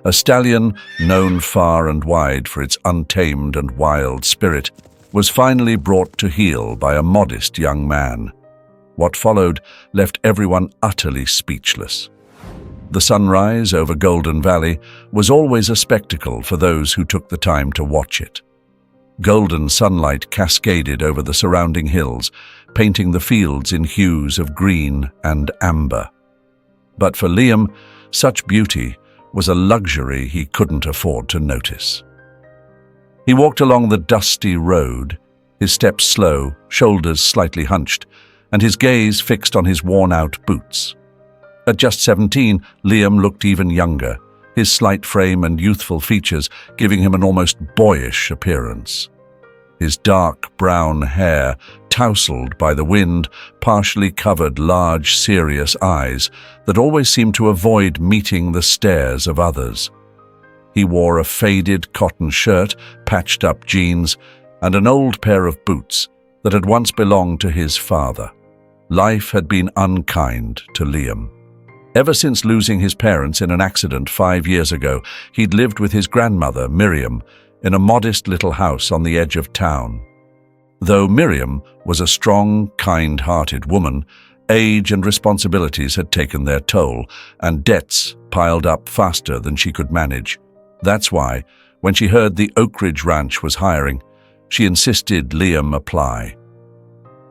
a stallion known far and wide for its untamed and wild spirit, was finally brought to heel by a modest young man. What followed left everyone utterly speechless. The sunrise over Golden Valley was always a spectacle for those who took the time to watch it. Golden sunlight cascaded over the surrounding hills, painting the fields in hues of green and amber. But for Liam, such beauty was a luxury he couldn't afford to notice. He walked along the dusty road, his steps slow, shoulders slightly hunched, and his gaze fixed on his worn-out boots. At just 17, Liam looked even younger, his slight frame and youthful features giving him an almost boyish appearance. His dark brown hair, tousled by the wind, partially covered large, serious eyes that always seemed to avoid meeting the stares of others. He wore a faded cotton shirt, patched-up jeans, and an old pair of boots that had once belonged to his father. Life had been unkind to Liam. Ever since losing his parents in an accident 5 years ago, he'd lived with his grandmother, Miriam, in a modest little house on the edge of town. Though Miriam was a strong, kind-hearted woman, age and responsibilities had taken their toll, and debts piled up faster than she could manage. That's why, when she heard the Oak Ridge Ranch was hiring, she insisted Liam apply.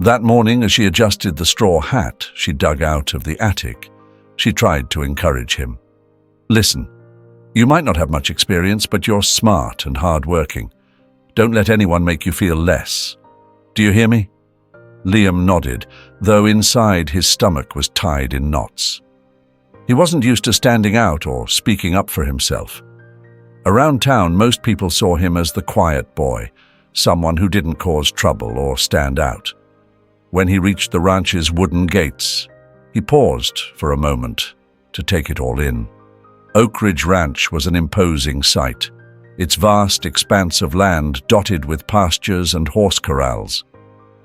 That morning, as she adjusted the straw hat she dug out of the attic, she tried to encourage him. "Listen, you might not have much experience, but you're smart and hard-working. Don't let anyone make you feel less. Do you hear me?" Liam nodded, though inside his stomach was tied in knots. He wasn't used to standing out or speaking up for himself. Around town, most people saw him as the quiet boy, someone who didn't cause trouble or stand out. When he reached the ranch's wooden gates, he paused for a moment to take it all in. Oak Ridge Ranch was an imposing sight, its vast expanse of land dotted with pastures and horse corrals.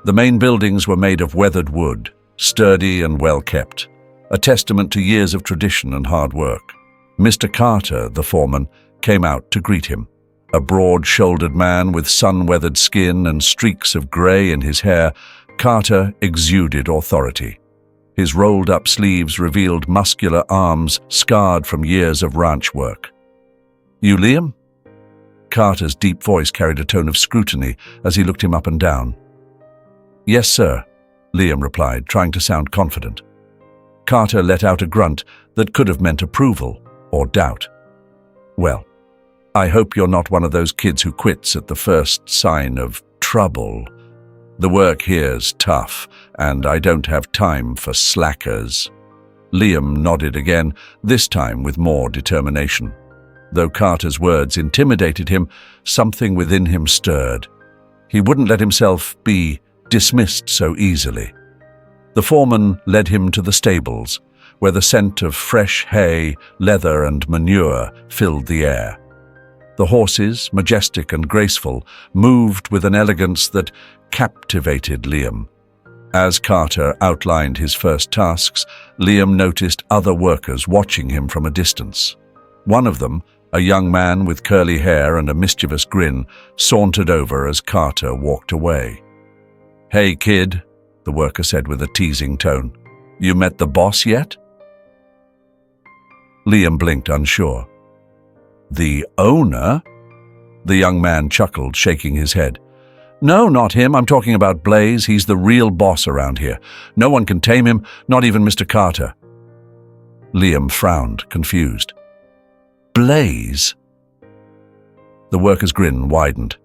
The main buildings were made of weathered wood, sturdy and well-kept, a testament to years of tradition and hard work. Mr. Carter, the foreman, came out to greet him. A broad-shouldered man with sun-weathered skin and streaks of grey in his hair, Carter exuded authority. His rolled-up sleeves revealed muscular arms scarred from years of ranch work. "You Liam?" Carter's deep voice carried a tone of scrutiny as he looked him up and down. "Yes, sir," Liam replied, trying to sound confident. Carter let out a grunt that could have meant approval or doubt. "Well, I hope you're not one of those kids who quits at the first sign of trouble. The work here's tough, and I don't have time for slackers." Liam nodded again, this time with more determination. Though Carter's words intimidated him, something within him stirred. He wouldn't let himself be dismissed so easily. The foreman led him to the stables, where the scent of fresh hay, leather, and manure filled the air. The horses, majestic and graceful, moved with an elegance that captivated Liam. As Carter outlined his first tasks, Liam noticed other workers watching him from a distance. One of them, a young man with curly hair and a mischievous grin, sauntered over as Carter walked away. "Hey, kid," the worker said with a teasing tone. "You met the boss yet?" Liam blinked, unsure. "The owner?" The young man chuckled, shaking his head. "No, not him. I'm talking about Blaze. He's the real boss around here. No one can tame him, not even Mr. Carter." Liam frowned, confused. "Blaze?" The worker's grin widened.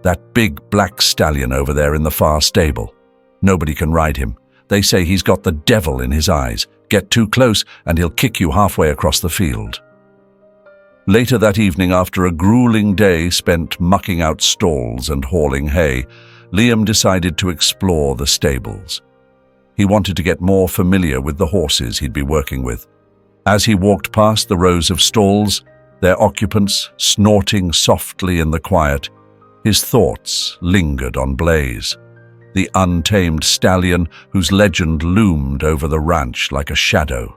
"That big black stallion over there in the far stable. Nobody can ride him. They say he's got the devil in his eyes. Get too close and he'll kick you halfway across the field." Later that evening, after a grueling day spent mucking out stalls and hauling hay, Liam decided to explore the stables. He wanted to get more familiar with the horses he'd be working with. As he walked past the rows of stalls, their occupants snorting softly in the quiet, his thoughts lingered on Blaze, the untamed stallion whose legend loomed over the ranch like a shadow.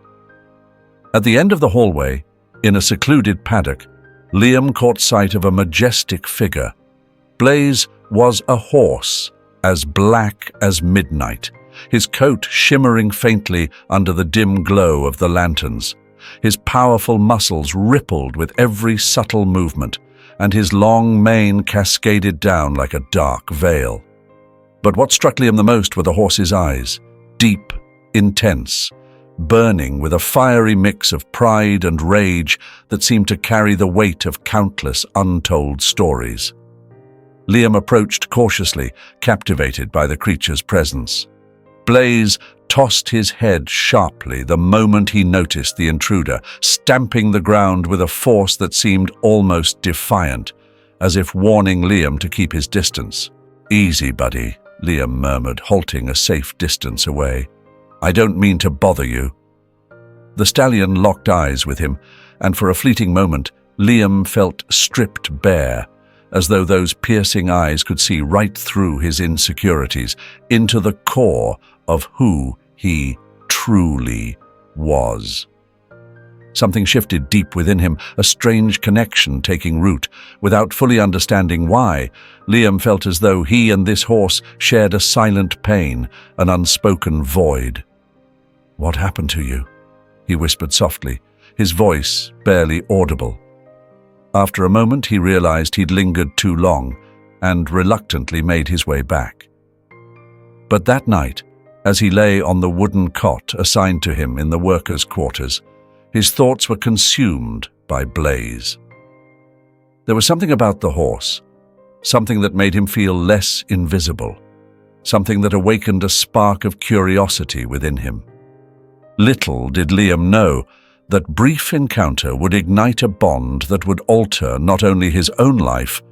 At the end of the hallway, In a secluded paddock, Liam caught sight of a majestic figure. Blaze was a horse, as black as midnight, his coat shimmering faintly under the dim glow of the lanterns. His powerful muscles rippled with every subtle movement, and his long mane cascaded down like a dark veil. But what struck Liam the most were the horse's eyes, deep, intense, burning with a fiery mix of pride and rage that seemed to carry the weight of countless untold stories. Liam approached cautiously, captivated by the creature's presence. Blaze tossed his head sharply the moment he noticed the intruder, stamping the ground with a force that seemed almost defiant, as if warning Liam to keep his distance. "Easy, buddy," Liam murmured, halting a safe distance away. "I don't mean to bother you." The stallion locked eyes with him, and for a fleeting moment, Liam felt stripped bare, as though those piercing eyes could see right through his insecurities, into the core of who he truly was. Something shifted deep within him, a strange connection taking root. Without fully understanding why, Liam felt as though he and this horse shared a silent pain, an unspoken void. "What happened to you?" he whispered softly, his voice barely audible. After a moment, he realized he'd lingered too long and reluctantly made his way back. But that night, as he lay on the wooden cot assigned to him in the workers' quarters, his thoughts were consumed by Blaze. There was something about the horse, something that made him feel less invisible, something that awakened a spark of curiosity within him. Little did Liam know that brief encounter would ignite a bond that would alter not only his own life,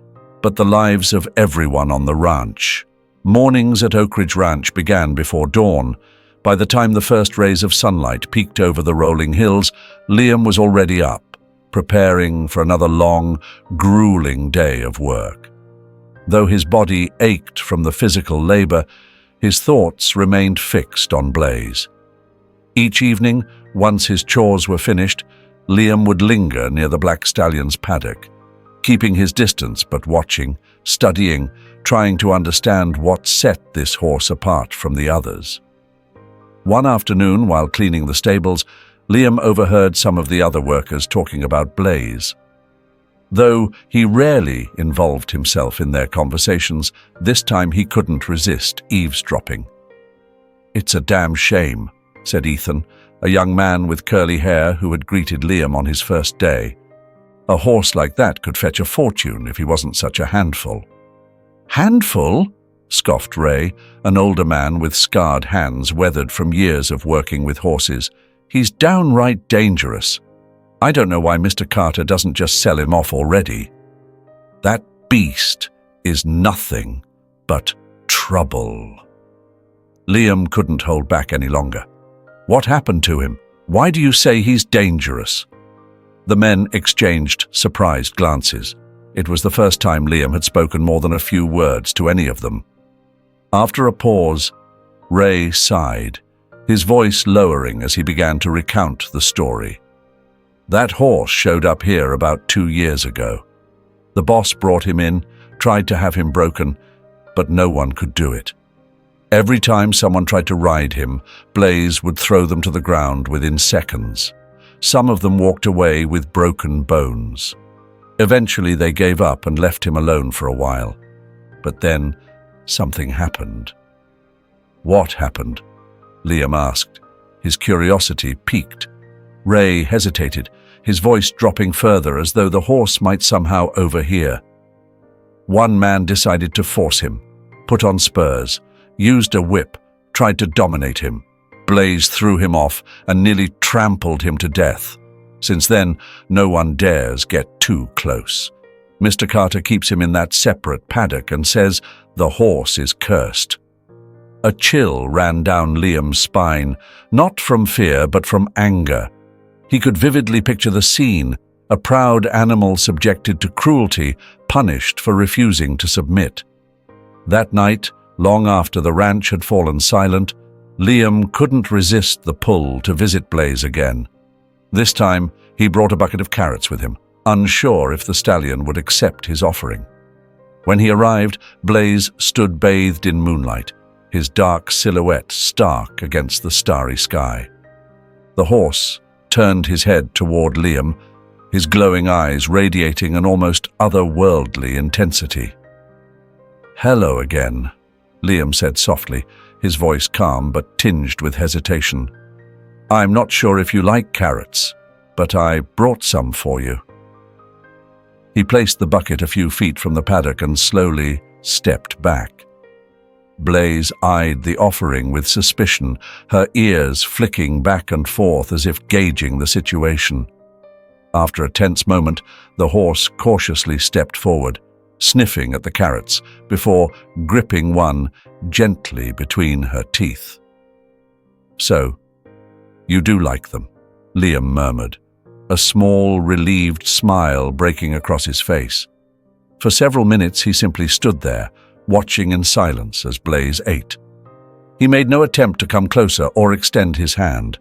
but the lives of everyone on the ranch. Mornings at Oak Ridge Ranch began before dawn. By the time the first rays of sunlight peeked over the rolling hills, Liam was already up, preparing for another long, grueling day of work. Though his body ached from the physical labor, his thoughts remained fixed on Blaze. Each evening, once his chores were finished, Liam would linger near the black stallion's paddock, keeping his distance but watching, studying, trying to understand what set this horse apart from the others. One afternoon, while cleaning the stables, Liam overheard some of the other workers talking about Blaze. Though he rarely involved himself in their conversations, this time he couldn't resist eavesdropping. "It's a damn shame," said Ethan, a young man with curly hair who had greeted Liam on his first day. "A horse like that could fetch a fortune if he wasn't such a handful." "Handful?" scoffed Ray, an older man with scarred hands weathered from years of working with horses. "He's downright dangerous. I don't know why Mr. Carter doesn't just sell him off already. That beast is nothing but trouble." Liam couldn't hold back any longer. "What happened to him? Why do you say he's dangerous?" The men exchanged surprised glances. It was the first time Liam had spoken more than a few words to any of them. After a pause, Ray sighed, his voice lowering as he began to recount the story. "That horse showed up here about 2 years ago. The boss brought him in, tried to have him broken, but no one could do it. Every time someone tried to ride him, Blaze would throw them to the ground within seconds. Some of them walked away with broken bones. Eventually they gave up and left him alone for a while. But then something happened." "What happened?" Liam asked. His curiosity piqued. Ray hesitated, his voice dropping further as though the horse might somehow overhear. "One man decided to force him, put on spurs, used a whip, tried to dominate him. Blaze threw him off and nearly trampled him to death. Since then, no one dares get too close. Mr. Carter keeps him in that separate paddock and says the horse is cursed." A chill ran down Liam's spine, not from fear but from anger. He could vividly picture the scene, a proud animal subjected to cruelty, punished for refusing to submit. That night, long after the ranch had fallen silent, Liam couldn't resist the pull to visit Blaze again. This time, He brought a bucket of carrots with him, unsure if the stallion would accept his offering. When he arrived, Blaze stood bathed in moonlight, his dark silhouette stark against the starry sky. The horse turned his head toward Liam, his glowing eyes radiating an almost otherworldly intensity. "Hello again," Liam said softly, his voice calm but tinged with hesitation. "I'm not sure if you like carrots, but I brought some for you." He placed the bucket a few feet from the paddock and slowly stepped back. Blaze eyed the offering with suspicion, her ears flicking back and forth as if gauging the situation. After a tense moment, the horse cautiously stepped forward, sniffing at the carrots before gripping one gently between her teeth. "So, you do like them," Liam murmured, a small, relieved smile breaking across his face. For several minutes he simply stood there, watching in silence as Blaze ate. He made no attempt to come closer or extend his hand.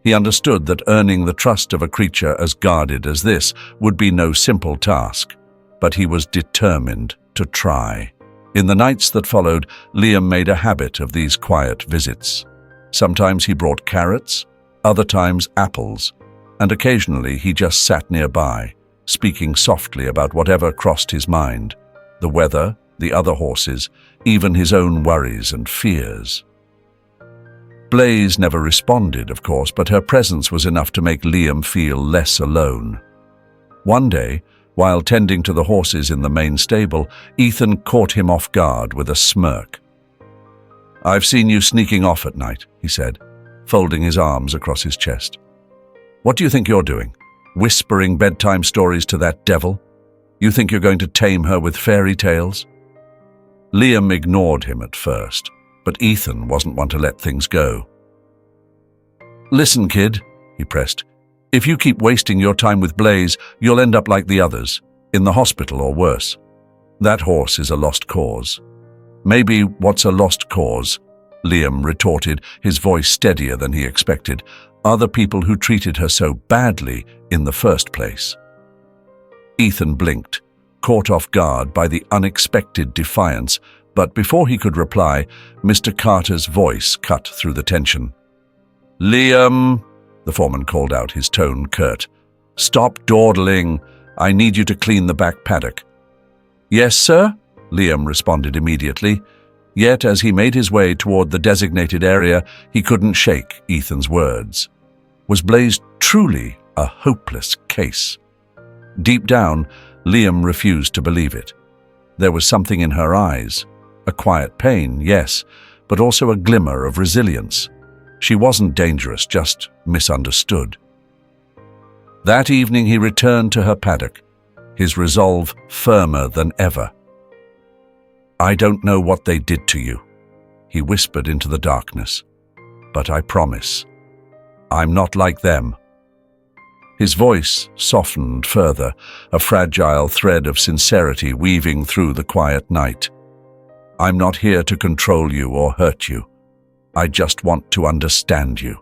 He understood that earning the trust of a creature as guarded as this would be no simple task, but he was determined to try. In the nights that followed, Liam made a habit of these quiet visits. Sometimes he brought carrots, other times apples, and occasionally he just sat nearby, speaking softly about whatever crossed his mind, the weather, the other horses, even his own worries and fears. Blaze never responded, of course, but her presence was enough to make Liam feel less alone. One day, while tending to the horses in the main stable, Ethan caught him off guard with a smirk. "I've seen you sneaking off at night," he said, folding his arms across his chest. "What do you think you're doing? Whispering bedtime stories to that devil? You think you're going to tame her with fairy tales?" Liam ignored him at first, but Ethan wasn't one to let things go. "Listen, kid," he pressed. "If you keep wasting your time with Blaze, you'll end up like the others, in the hospital or worse. That horse is a lost cause." "Maybe what's a lost cause?" Liam retorted, his voice steadier than he expected. "Are the people who treated her so badly in the first place." Ethan blinked, caught off guard by the unexpected defiance, but before he could reply, Mr. Carter's voice cut through the tension. "Liam," the foreman called out, his tone curt. "Stop dawdling. I need you to clean the back paddock." "Yes, sir," Liam responded immediately. Yet as he made his way toward the designated area, he couldn't shake Ethan's words. Was Blaze truly a hopeless case? Deep down, Liam refused to believe it. There was something in her eyes. A quiet pain, yes, but also a glimmer of resilience. She wasn't dangerous, just misunderstood. That evening he returned to her paddock, his resolve firmer than ever. "I don't know what they did to you," he whispered into the darkness, "but I promise, I'm not like them." His voice softened further, a fragile thread of sincerity weaving through the quiet night. "I'm not here to control you or hurt you. I just want to understand you."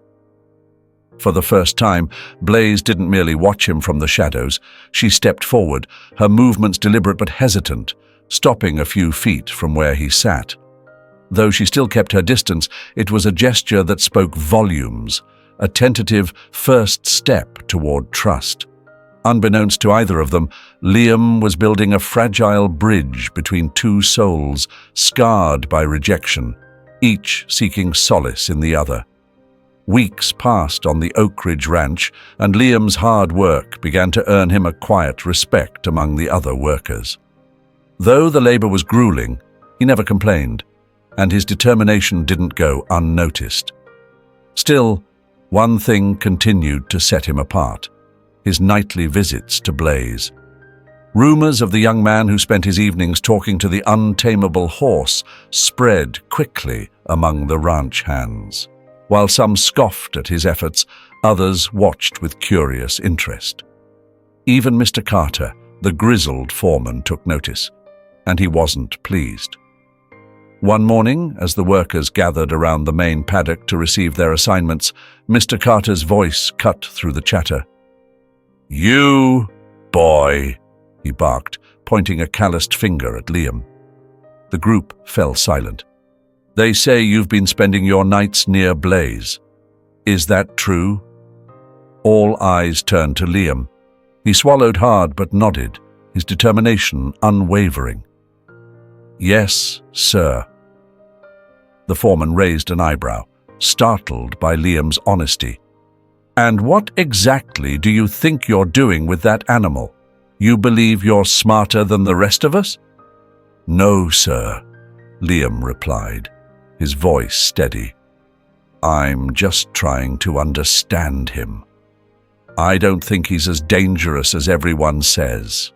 For the first time, Blaze didn't merely watch him from the shadows. She stepped forward, her movements deliberate but hesitant, stopping a few feet from where he sat. Though she still kept her distance, it was a gesture that spoke volumes, a tentative first step toward trust. Unbeknownst to either of them, Liam was building a fragile bridge between two souls scarred by rejection, each seeking solace in the other. Weeks passed on the Oak Ridge Ranch, and Liam's hard work began to earn him a quiet respect among the other workers. Though the labor was grueling, he never complained, and his determination didn't go unnoticed. Still, one thing continued to set him apart: his nightly visits to Blaze. Rumors of the young man who spent his evenings talking to the untamable horse spread quickly among the ranch hands. While some scoffed at his efforts, others watched with curious interest. Even Mr. Carter, the grizzled foreman, took notice, and he wasn't pleased. One morning, as the workers gathered around the main paddock to receive their assignments, Mr. Carter's voice cut through the chatter. "You boy," he barked, pointing a calloused finger at Liam. The group fell silent. "They say you've been spending your nights near Blaze. Is that true?" All eyes turned to Liam. He swallowed hard but nodded, his determination unwavering. "Yes, sir." The foreman raised an eyebrow, startled by Liam's honesty. "And what exactly do you think you're doing with that animal? You believe you're smarter than the rest of us?" "No, sir," Liam replied, his voice steady. "I'm just trying to understand him. I don't think he's as dangerous as everyone says."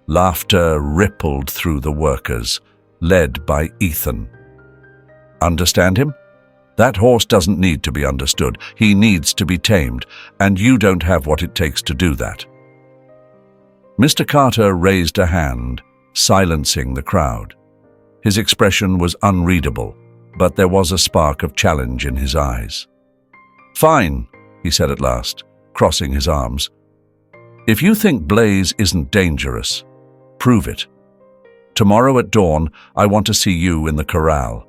Laughter rippled through the workers, led by Ethan. "Understand him? That horse doesn't need to be understood. He needs to be tamed, and you don't have what it takes to do that." Mr. Carter raised a hand, silencing the crowd. His expression was unreadable, but there was a spark of challenge in his eyes. "Fine," he said at last, crossing his arms. "If you think Blaze isn't dangerous, prove it. Tomorrow at dawn, I want to see you in the corral.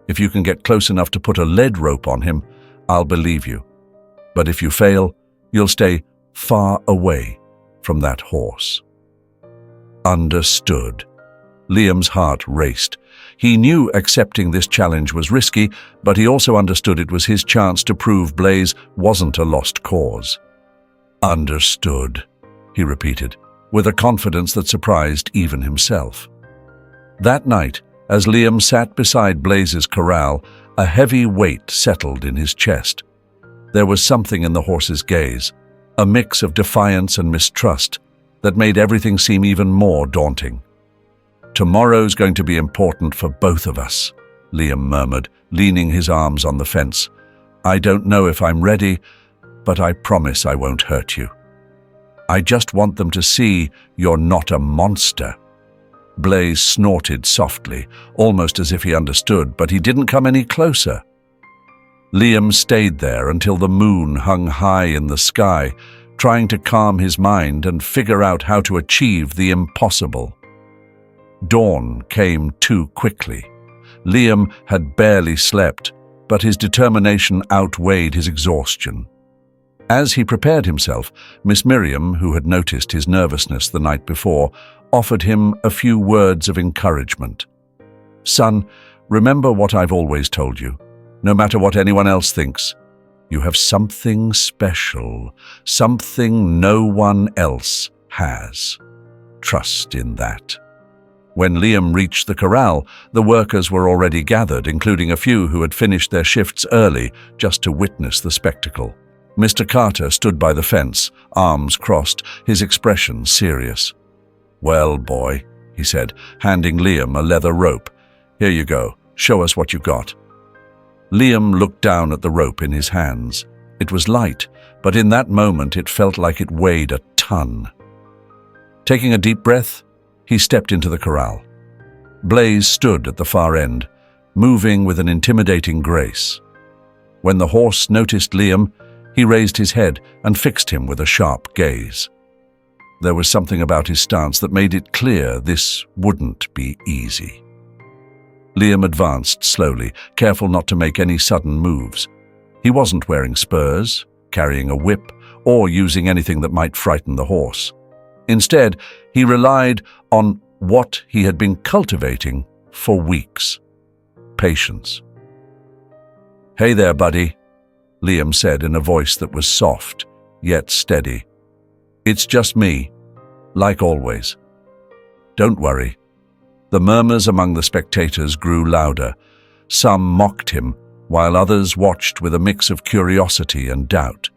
If you can get close enough to put a lead rope on him, I'll believe you. But if you fail, you'll stay far away from that horse." Understood. Liam's heart raced. He knew accepting this challenge was risky, but he also understood it was his chance to prove Blaze wasn't a lost cause. "Understood," he repeated, with a confidence that surprised even himself. That night, as Liam sat beside Blaze's corral, a heavy weight settled in his chest. There was something in the horse's gaze, a mix of defiance and mistrust, that made everything seem even more daunting. "Tomorrow's going to be important for both of us," Liam murmured, leaning his arms on the fence. "I don't know if I'm ready, but I promise I won't hurt you. I just want them to see you're not a monster." Blaze snorted softly, almost as if he understood, but he didn't come any closer. Liam stayed there until the moon hung high in the sky, trying to calm his mind and figure out how to achieve the impossible. Dawn came too quickly. Liam had barely slept, but his determination outweighed his exhaustion. As he prepared himself, Miss Miriam, who had noticed his nervousness the night before, offered him a few words of encouragement. "Son, remember what I've always told you. No matter what anyone else thinks, you have something special, something no one else has. Trust in that." When Liam reached the corral, the workers were already gathered, including a few who had finished their shifts early just to witness the spectacle. Mr. Carter stood by the fence, arms crossed, his expression serious. "Well, boy," he said, handing Liam a leather rope. "Here you go. Show us what you got." Liam looked down at the rope in his hands. It was light, but in that moment it felt like it weighed a ton. Taking a deep breath, he stepped into the corral. Blaze stood at the far end, moving with an intimidating grace. When the horse noticed Liam, he raised his head and fixed him with a sharp gaze. There was something about his stance that made it clear this wouldn't be easy. Liam advanced slowly, careful not to make any sudden moves. He wasn't wearing spurs, carrying a whip, or using anything that might frighten the horse. Instead, he relied on what he had been cultivating for weeks: patience. "Hey there, buddy," Liam said in a voice that was soft, yet steady. "It's just me, like always. Don't worry." The murmurs among the spectators grew louder. Some mocked him, while others watched with a mix of curiosity and doubt.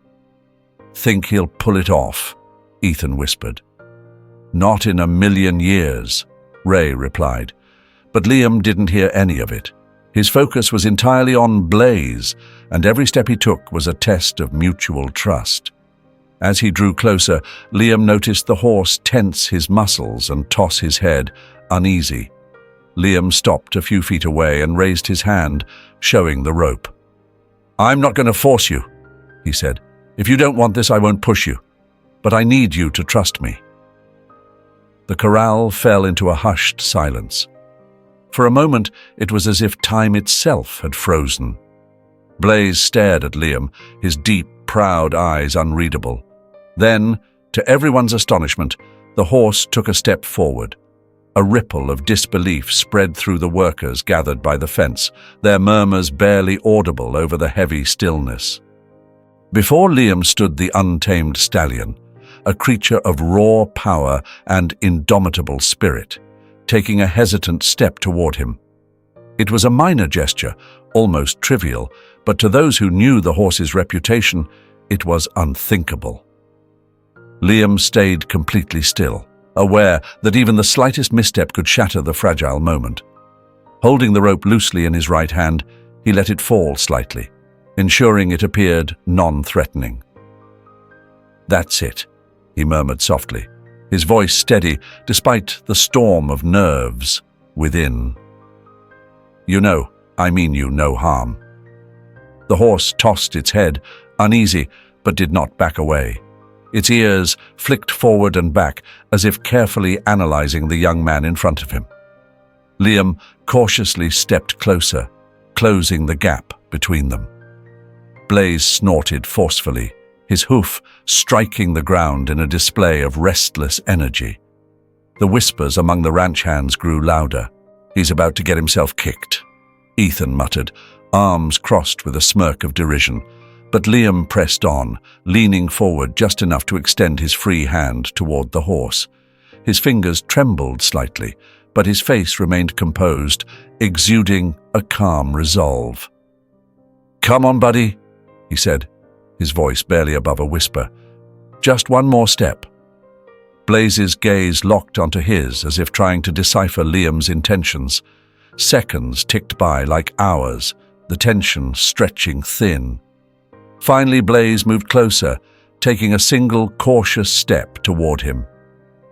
"Think he'll pull it off?" Ethan whispered. "Not in a million years," Ray replied. But Liam didn't hear any of it. His focus was entirely on Blaze, and every step he took was a test of mutual trust. As he drew closer, Liam noticed the horse tense his muscles and toss his head, uneasy. Liam stopped a few feet away and raised his hand, showing the rope. "I'm not going to force you," he said. "If you don't want this, I won't push you. but I need you to trust me." The corral fell into a hushed silence. For a moment, it was as if time itself had frozen. Blaze stared at Liam, his deep, proud eyes unreadable. Then, to everyone's astonishment, the horse took a step forward. A ripple of disbelief spread through the workers gathered by the fence, their murmurs barely audible over the heavy stillness. Before Liam stood the untamed stallion, a creature of raw power and indomitable spirit, taking a hesitant step toward him. It was a minor gesture, almost trivial, but to those who knew the horse's reputation, it was unthinkable. Liam stayed completely still, aware that even the slightest misstep could shatter the fragile moment. Holding the rope loosely in his right hand, he let it fall slightly, ensuring it appeared non-threatening. "That's it," he murmured softly, his voice steady despite the storm of nerves within. "You know, I mean you no harm." The horse tossed its head, uneasy, but did not back away. Its ears flicked forward and back, as if carefully analyzing the young man in front of him. Liam cautiously stepped closer, closing the gap between them. Blaze snorted forcefully, his hoof striking the ground in a display of restless energy. The whispers among the ranch hands grew louder. "He's about to get himself kicked," Ethan muttered, arms crossed with a smirk of derision. But Liam pressed on, leaning forward just enough to extend his free hand toward the horse. His fingers trembled slightly, but his face remained composed, exuding a calm resolve. "Come on, buddy," he said, his voice barely above a whisper. "Just one more step." Blaze's gaze locked onto his as if trying to decipher Liam's intentions. Seconds ticked by like hours, the tension stretching thin. Finally, Blaze moved closer, taking a single cautious step toward him.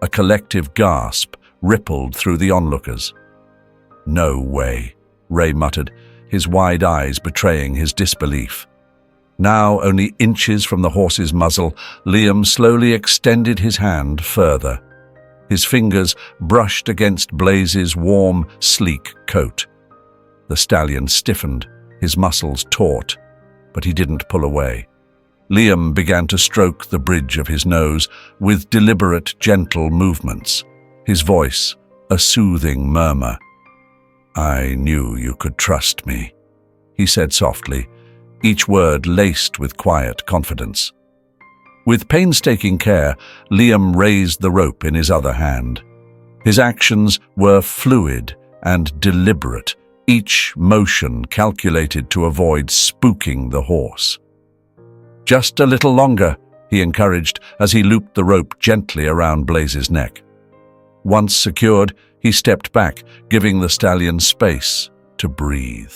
A collective gasp rippled through the onlookers. "No way," Ray muttered, his wide eyes betraying his disbelief. Now only inches from the horse's muzzle, Liam slowly extended his hand further. His fingers brushed against Blaze's warm, sleek coat. The stallion stiffened, his muscles taut, but he didn't pull away. Liam began to stroke the bridge of his nose with deliberate, gentle movements, his voice a soothing murmur. "I knew you could trust me," he said softly, each word laced with quiet confidence. With painstaking care, Liam raised the rope in his other hand. His actions were fluid and deliberate, each motion calculated to avoid spooking the horse. "Just a little longer," he encouraged as he looped the rope gently around Blaze's neck. Once secured, he stepped back, giving the stallion space to breathe.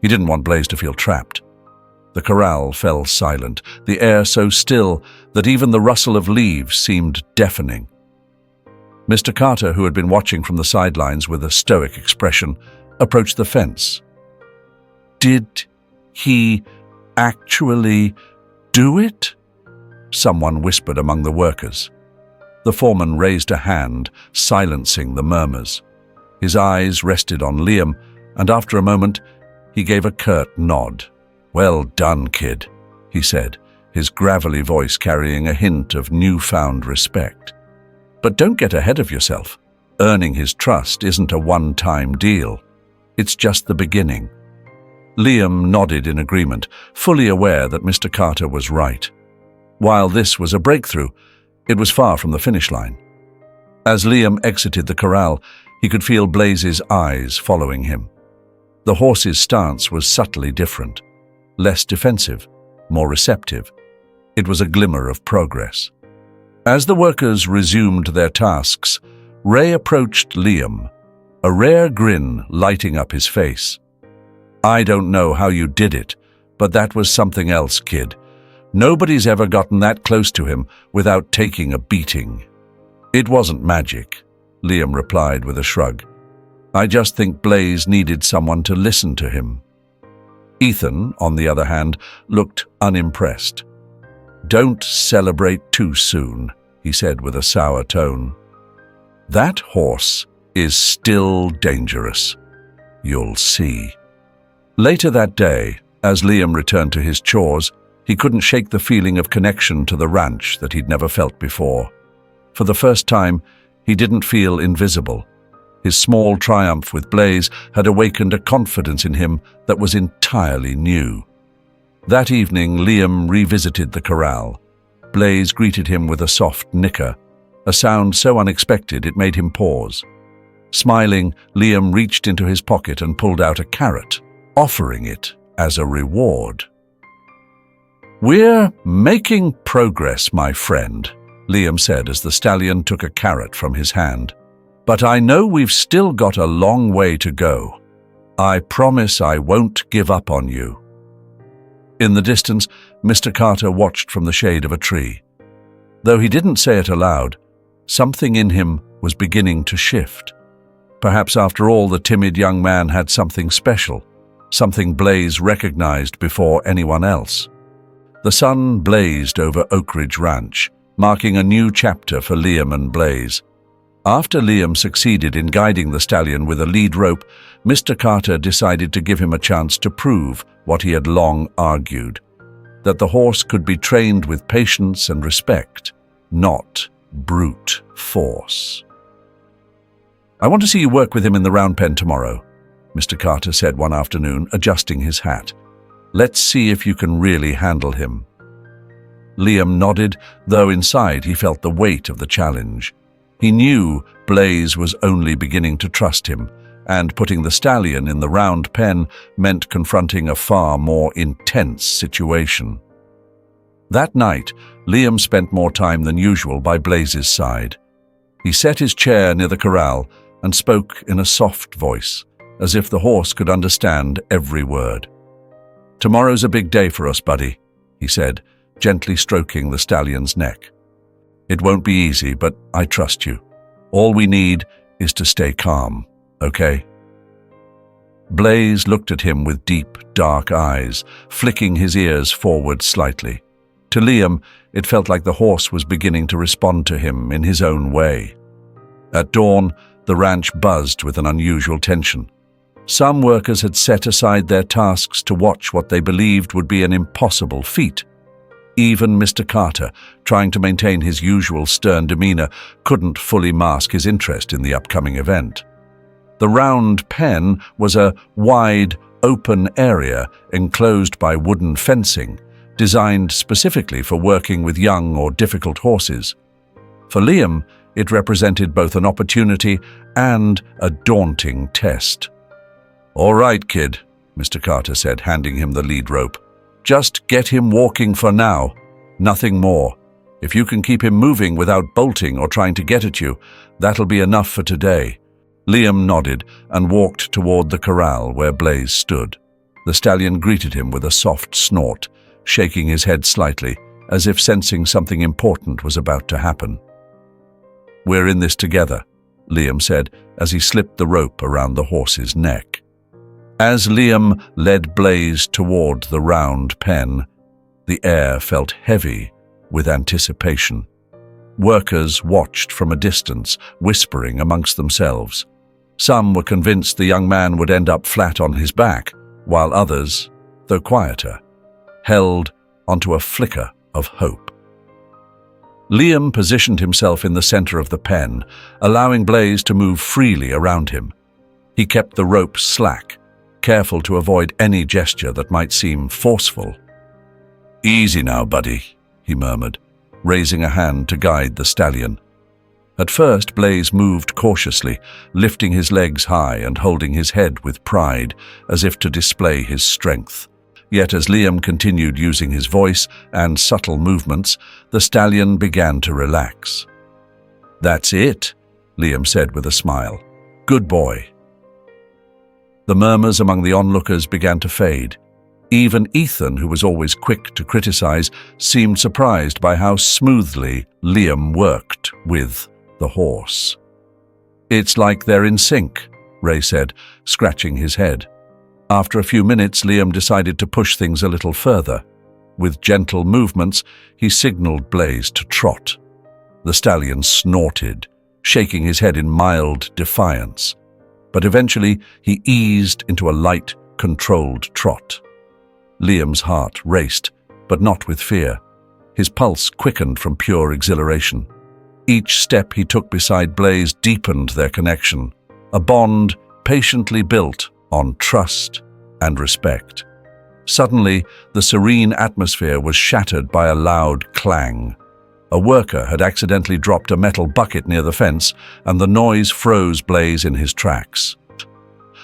He didn't want Blaze to feel trapped. The corral fell silent, the air so still that even the rustle of leaves seemed deafening. Mr. Carter, who had been watching from the sidelines with a stoic expression, approached the fence. "Did he actually do it?" someone whispered among the workers. The foreman raised a hand, silencing the murmurs. His eyes rested on Liam, and after a moment, he gave a curt nod. "Well done, kid," he said, his gravelly voice carrying a hint of newfound respect. "But don't get ahead of yourself. Earning his trust isn't a one-time deal. It's just the beginning." Liam nodded in agreement, fully aware that Mr. Carter was right. While this was a breakthrough, it was far from the finish line. As Liam exited the corral, he could feel Blaze's eyes following him. The horse's stance was subtly different, less defensive, more receptive. It was a glimmer of progress. As the workers resumed their tasks, Ray approached Liam, a rare grin lighting up his face. "I don't know how you did it, but that was something else, kid. Nobody's ever gotten that close to him without taking a beating." "It wasn't magic," Liam replied with a shrug. "I just think Blaze needed someone to listen to him." Ethan, on the other hand, looked unimpressed. "Don't celebrate too soon," he said with a sour tone. "That horse is still dangerous. You'll see." Later that day, as Liam returned to his chores, he couldn't shake the feeling of connection to the ranch that he'd never felt before. For the first time, he didn't feel invisible. His small triumph with Blaze had awakened a confidence in him that was entirely new. That evening, Liam revisited the corral. Blaze greeted him with a soft nicker, a sound so unexpected it made him pause. Smiling, Liam reached into his pocket and pulled out a carrot, offering it as a reward. "We're making progress, my friend," Liam said as the stallion took a carrot from his hand. "But I know we've still got a long way to go. I promise I won't give up on you." In the distance, Mr. Carter watched from the shade of a tree. Though he didn't say it aloud, something in him was beginning to shift. Perhaps after all, the timid young man had something special, something Blaze recognized before anyone else. The sun blazed over Oak Ridge Ranch, marking a new chapter for Liam and Blaze. After Liam succeeded in guiding the stallion with a lead rope, Mr. Carter decided to give him a chance to prove what he had long argued, that the horse could be trained with patience and respect, not brute force. "I want to see you work with him in the round pen tomorrow," Mr. Carter said one afternoon, adjusting his hat. "Let's see if you can really handle him." Liam nodded, though inside he felt the weight of the challenge. He knew Blaze was only beginning to trust him, and putting the stallion in the round pen meant confronting a far more intense situation. That night, Liam spent more time than usual by Blaze's side. He set his chair near the corral and spoke in a soft voice, as if the horse could understand every word. "Tomorrow's a big day for us, buddy," he said, gently stroking the stallion's neck. "It won't be easy, but I trust you. All we need is to stay calm, okay?" Blaze looked at him with deep, dark eyes, flicking his ears forward slightly. To Liam, it felt like the horse was beginning to respond to him in his own way. At dawn, the ranch buzzed with an unusual tension. Some workers had set aside their tasks to watch what they believed would be an impossible feat. Even Mr. Carter, trying to maintain his usual stern demeanor, couldn't fully mask his interest in the upcoming event. The round pen was a wide, open area enclosed by wooden fencing, designed specifically for working with young or difficult horses. For Liam, it represented both an opportunity and a daunting test. "All right, kid," Mr. Carter said, handing him the lead rope. "Just get him walking for now. Nothing more. If you can keep him moving without bolting or trying to get at you, that'll be enough for today." Liam nodded and walked toward the corral where Blaze stood. The stallion greeted him with a soft snort, shaking his head slightly, as if sensing something important was about to happen. "We're in this together," Liam said as he slipped the rope around the horse's neck. As Liam led Blaze toward the round pen, the air felt heavy with anticipation. Workers watched from a distance, whispering amongst themselves. Some were convinced the young man would end up flat on his back, while others, though quieter, held onto a flicker of hope. Liam positioned himself in the center of the pen, allowing Blaze to move freely around him. He kept the rope slack, careful to avoid any gesture that might seem forceful. "Easy now, buddy," he murmured, raising a hand to guide the stallion. At first, Blaze moved cautiously, lifting his legs high and holding his head with pride, as if to display his strength. Yet as Liam continued using his voice and subtle movements, the stallion began to relax. "That's it," Liam said with a smile. "Good boy." The murmurs among the onlookers began to fade. Even Ethan, who was always quick to criticize, seemed surprised by how smoothly Liam worked with the horse. "It's like they're in sync," Ray said, scratching his head. After a few minutes, Liam decided to push things a little further. With gentle movements, he signaled Blaze to trot. The stallion snorted, shaking his head in mild defiance. But eventually, he eased into a light, controlled trot. Liam's heart raced, but not with fear. His pulse quickened from pure exhilaration. Each step he took beside Blaze deepened their connection, a bond patiently built on trust and respect. Suddenly, the serene atmosphere was shattered by a loud clang. A worker had accidentally dropped a metal bucket near the fence, and the noise froze Blaze in his tracks.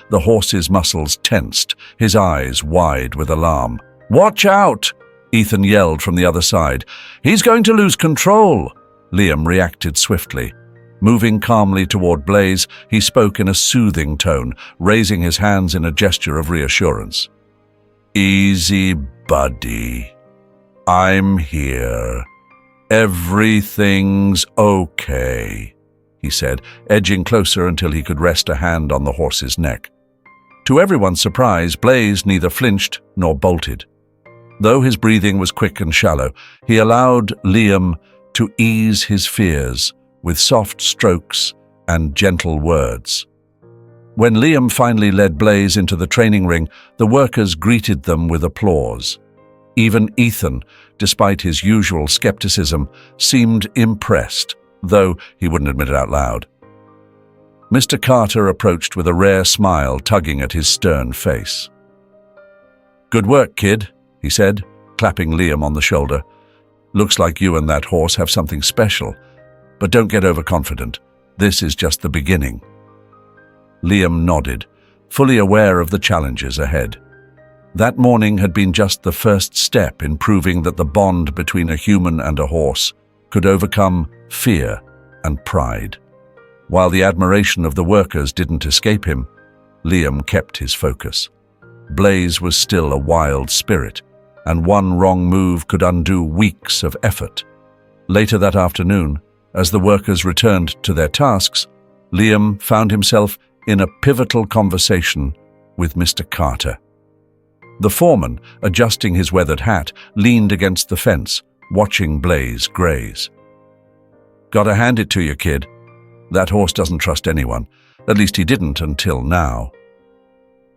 The horse's muscles tensed, his eyes wide with alarm. "Watch out!" Ethan yelled from the other side. "He's going to lose control!" Liam reacted swiftly. Moving calmly toward Blaze, he spoke in a soothing tone, raising his hands in a gesture of reassurance. "Easy, buddy. I'm here. Everything's okay," he said, edging closer until he could rest a hand on the horse's neck. To everyone's surprise, Blaze neither flinched nor bolted. Though his breathing was quick and shallow, he allowed Liam to ease his fears with soft strokes and gentle words. When Liam finally led Blaze into the training ring, the workers greeted them with applause. Even Ethan, despite his usual skepticism, seemed impressed, though he wouldn't admit it out loud. Mr. Carter approached with a rare smile tugging at his stern face. "Good work, kid," he said, clapping Liam on the shoulder. "Looks like you and that horse have something special, but don't get overconfident. This is just the beginning." Liam nodded, fully aware of the challenges ahead. That morning had been just the first step in proving that the bond between a human and a horse could overcome fear and pride. While the admiration of the workers didn't escape him, Liam kept his focus. Blaze was still a wild spirit, and one wrong move could undo weeks of effort. Later that afternoon, as the workers returned to their tasks, Liam found himself in a pivotal conversation with Mr. Carter. The foreman, adjusting his weathered hat, leaned against the fence, watching Blaze graze. "Gotta hand it to you, kid. That horse doesn't trust anyone. At least he didn't until now."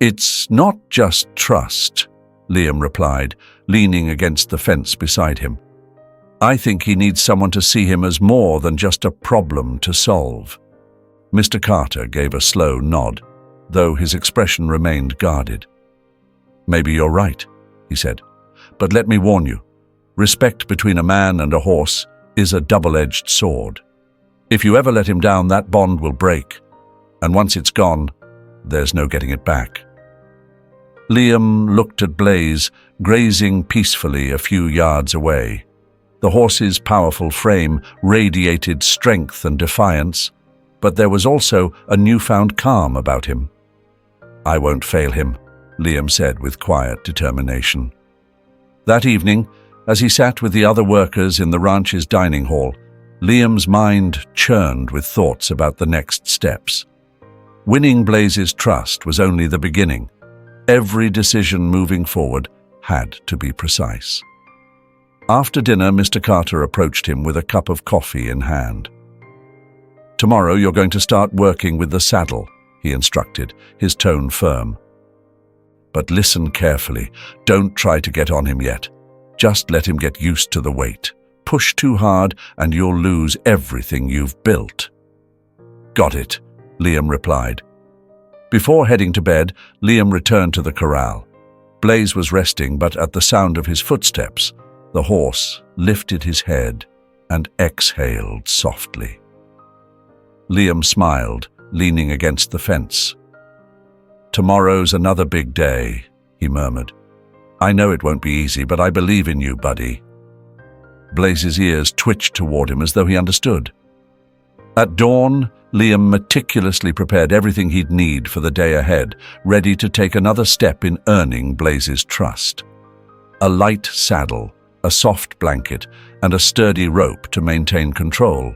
"It's not just trust," Liam replied, leaning against the fence beside him. "I think he needs someone to see him as more than just a problem to solve." Mr. Carter gave a slow nod, though his expression remained guarded. "Maybe you're right," he said, "but let me warn you, respect between a man and a horse is a double-edged sword. If you ever let him down, that bond will break, and once it's gone, there's no getting it back." Liam looked at Blaze, grazing peacefully a few yards away. The horse's powerful frame radiated strength and defiance, but there was also a newfound calm about him. "I won't fail him," Liam said with quiet determination. That evening, as he sat with the other workers in the ranch's dining hall, Liam's mind churned with thoughts about the next steps. Winning Blaze's trust was only the beginning. Every decision moving forward had to be precise. After dinner, Mr. Carter approached him with a cup of coffee in hand. "Tomorrow you're going to start working with the saddle," he instructed, his tone firm. "But listen carefully. Don't try to get on him yet. Just let him get used to the weight. Push too hard and you'll lose everything you've built." "Got it," Liam replied. Before heading to bed, Liam returned to the corral. Blaze was resting, but at the sound of his footsteps, the horse lifted his head and exhaled softly. Liam smiled, leaning against the fence. "Tomorrow's another big day," he murmured. "I know it won't be easy, but I believe in you, buddy." Blaze's ears twitched toward him as though he understood. At dawn, Liam meticulously prepared everything he'd need for the day ahead, ready to take another step in earning Blaze's trust. A light saddle, a soft blanket, and a sturdy rope to maintain control.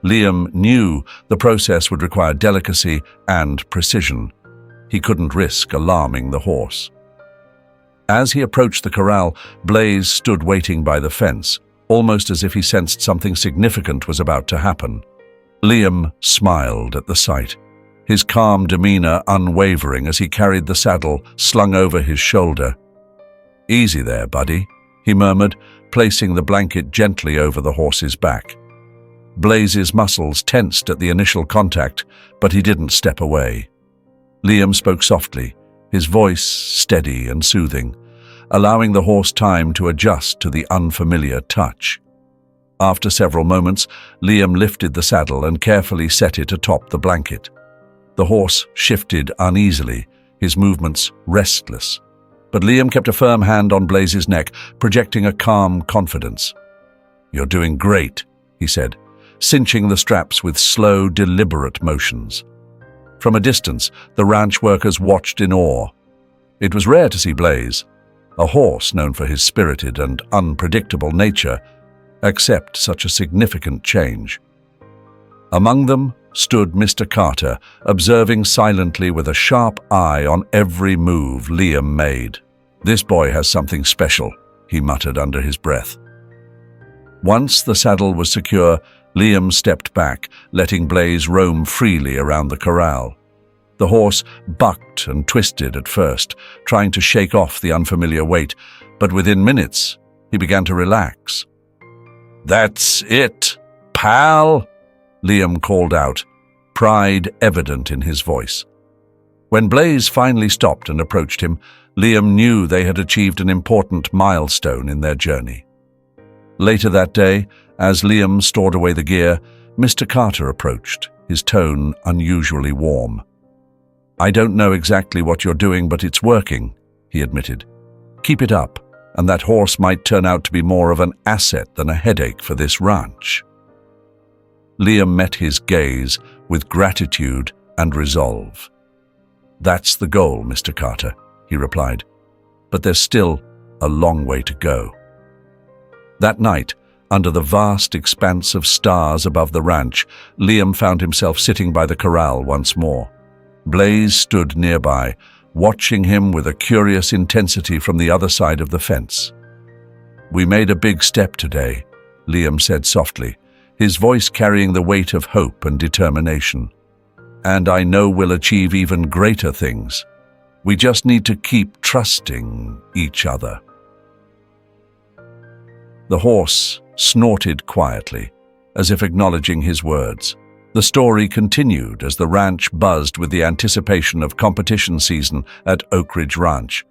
Liam knew the process would require delicacy and precision. He couldn't risk alarming the horse. As he approached the corral, Blaze stood waiting by the fence, almost as if he sensed something significant was about to happen. Liam smiled at the sight, his calm demeanor unwavering as he carried the saddle slung over his shoulder. "Easy there, buddy," he murmured, placing the blanket gently over the horse's back. Blaze's muscles tensed at the initial contact, but he didn't step away. Liam spoke softly, his voice steady and soothing, allowing the horse time to adjust to the unfamiliar touch. After several moments, Liam lifted the saddle and carefully set it atop the blanket. The horse shifted uneasily, his movements restless. But Liam kept a firm hand on Blaze's neck, projecting a calm confidence. "You're doing great," he said, cinching the straps with slow, deliberate motions. From a distance, the ranch workers watched in awe. It was rare to see Blaze, a horse known for his spirited and unpredictable nature, accept such a significant change. Among them stood Mr. Carter, observing silently with a sharp eye on every move Liam made. "This boy has something special," he muttered under his breath. Once the saddle was secure, Liam stepped back, letting Blaze roam freely around the corral. The horse bucked and twisted at first, trying to shake off the unfamiliar weight, but within minutes, he began to relax. "That's it, pal," Liam called out, pride evident in his voice. When Blaze finally stopped and approached him, Liam knew they had achieved an important milestone in their journey. Later that day, as Liam stored away the gear, Mr. Carter approached, his tone unusually warm. "I don't know exactly what you're doing, but it's working," he admitted. "Keep it up, and that horse might turn out to be more of an asset than a headache for this ranch." Liam met his gaze with gratitude and resolve. "That's the goal, Mr. Carter," he replied, "but there's still a long way to go." That night, under the vast expanse of stars above the ranch, Liam found himself sitting by the corral once more. Blaze stood nearby, watching him with a curious intensity from the other side of the fence. "We made a big step today," Liam said softly, his voice carrying the weight of hope and determination. "And I know we'll achieve even greater things. We just need to keep trusting each other." The horse snorted quietly, as if acknowledging his words. The story continued as the ranch buzzed with the anticipation of competition season at Oak Ridge Ranch,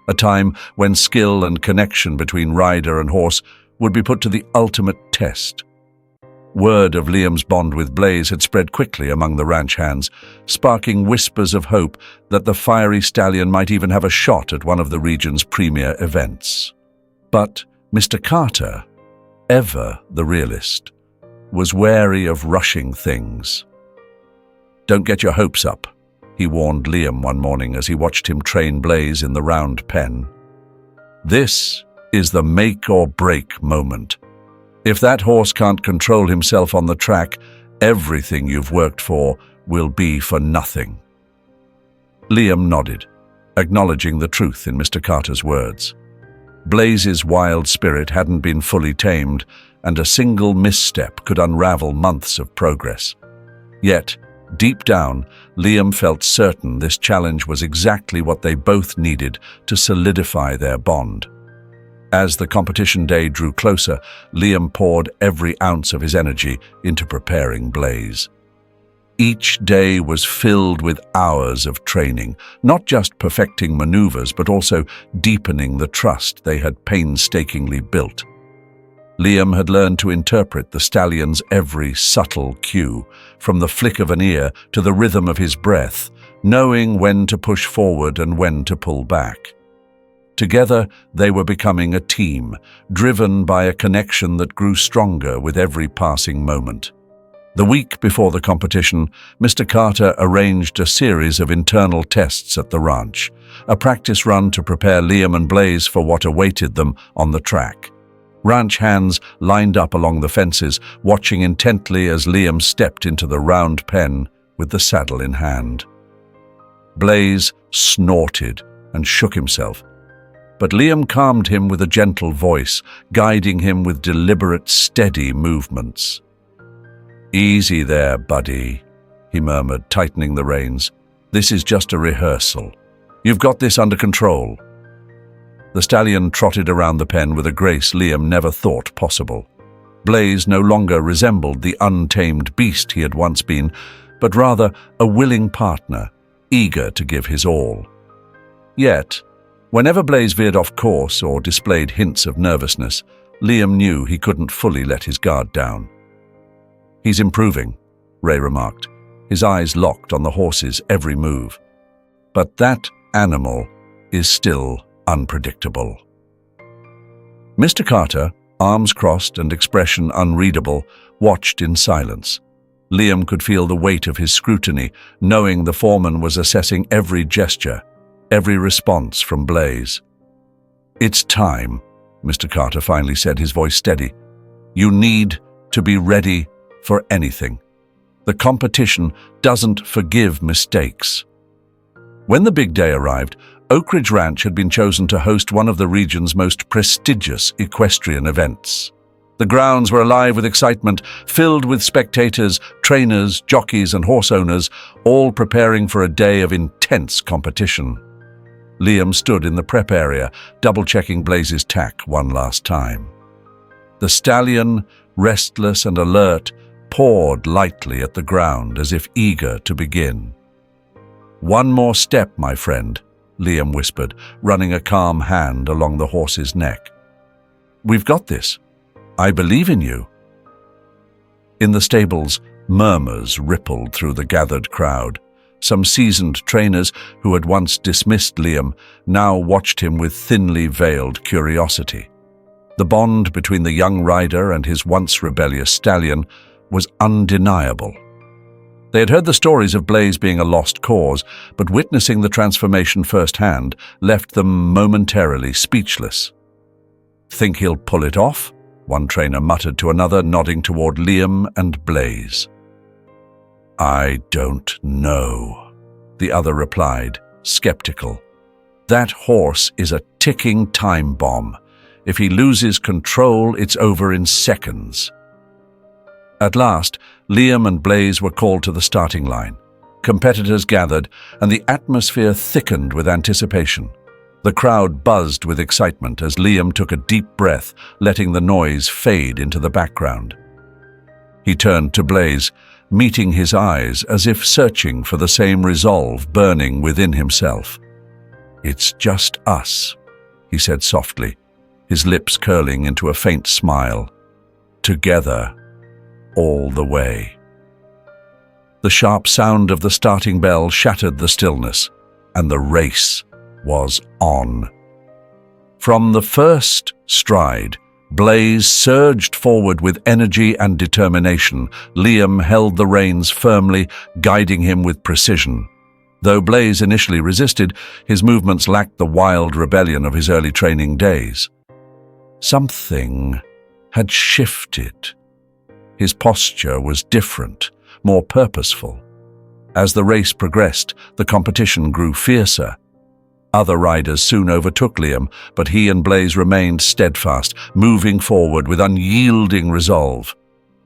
a time when skill and connection between rider and horse would be put to the ultimate test. Word of Liam's bond with Blaze had spread quickly among the ranch hands, sparking whispers of hope that the fiery stallion might even have a shot at one of the region's premier events. But Mr. Carter, ever the realist, was wary of rushing things. "Don't get your hopes up," he warned Liam one morning as he watched him train Blaze in the round pen. "This is the make or break moment. If that horse can't control himself on the track, everything you've worked for will be for nothing." Liam nodded, acknowledging the truth in Mr. Carter's words. Blaze's wild spirit hadn't been fully tamed, and a single misstep could unravel months of progress. Yet, deep down, Liam felt certain this challenge was exactly what they both needed to solidify their bond. As the competition day drew closer, Liam poured every ounce of his energy into preparing Blaze. Each day was filled with hours of training, not just perfecting maneuvers, but also deepening the trust they had painstakingly built. Liam had learned to interpret the stallion's every subtle cue, from the flick of an ear to the rhythm of his breath, knowing when to push forward and when to pull back. Together, they were becoming a team, driven by a connection that grew stronger with every passing moment. The week before the competition, Mr. Carter arranged a series of internal tests at the ranch, a practice run to prepare Liam and Blaze for what awaited them on the track. Ranch hands lined up along the fences, watching intently as Liam stepped into the round pen with the saddle in hand. Blaze snorted and shook himself, but Liam calmed him with a gentle voice, guiding him with deliberate, steady movements. "Easy there, buddy," he murmured, tightening the reins. "This is just a rehearsal. You've got this under control." The stallion trotted around the pen with a grace Liam never thought possible. Blaze no longer resembled the untamed beast he had once been, but rather a willing partner, eager to give his all. Yet, whenever Blaze veered off course or displayed hints of nervousness, Liam knew he couldn't fully let his guard down. "He's improving," Ray remarked, his eyes locked on the horse's every move. "But that animal is still unpredictable." Mr. Carter, arms crossed and expression unreadable, watched in silence. Liam could feel the weight of his scrutiny, knowing the foreman was assessing every gesture, every response from Blaze. "It's time," Mr. Carter finally said, his voice steady. "You need to be ready for anything. The competition doesn't forgive mistakes." When the big day arrived, Oak Ridge Ranch had been chosen to host one of the region's most prestigious equestrian events. The grounds were alive with excitement, filled with spectators, trainers, jockeys, and horse owners, all preparing for a day of intense competition. Liam stood in the prep area, double-checking Blaze's tack one last time. The stallion, restless and alert, pawed lightly at the ground as if eager to begin. "One more step, my friend," Liam whispered, running a calm hand along the horse's neck. "We've got this. I believe in you." In the stables, murmurs rippled through the gathered crowd. Some seasoned trainers who had once dismissed Liam now watched him with thinly veiled curiosity. The bond between the young rider and his once rebellious stallion was undeniable. They had heard the stories of Blaze being a lost cause, but witnessing the transformation firsthand left them momentarily speechless. "Think he'll pull it off?" one trainer muttered to another, nodding toward Liam and Blaze. "I don't know," the other replied, skeptical. "That horse is a ticking time bomb. If he loses control, it's over in seconds." At last, Liam and Blaze were called to the starting line. Competitors gathered, and the atmosphere thickened with anticipation. The crowd buzzed with excitement as Liam took a deep breath, letting the noise fade into the background. He turned to Blaze, meeting his eyes as if searching for the same resolve burning within himself. "It's just us," he said softly, his lips curling into a faint smile. "Together, all the way." The sharp sound of the starting bell shattered the stillness, and the race was on. From the first stride, Blaze surged forward with energy and determination. Liam held the reins firmly, guiding him with precision. Though Blaze initially resisted, his movements lacked the wild rebellion of his early training days. Something had shifted. His posture was different, more purposeful. As the race progressed, the competition grew fiercer. Other riders soon overtook Liam, but he and Blaze remained steadfast, moving forward with unyielding resolve.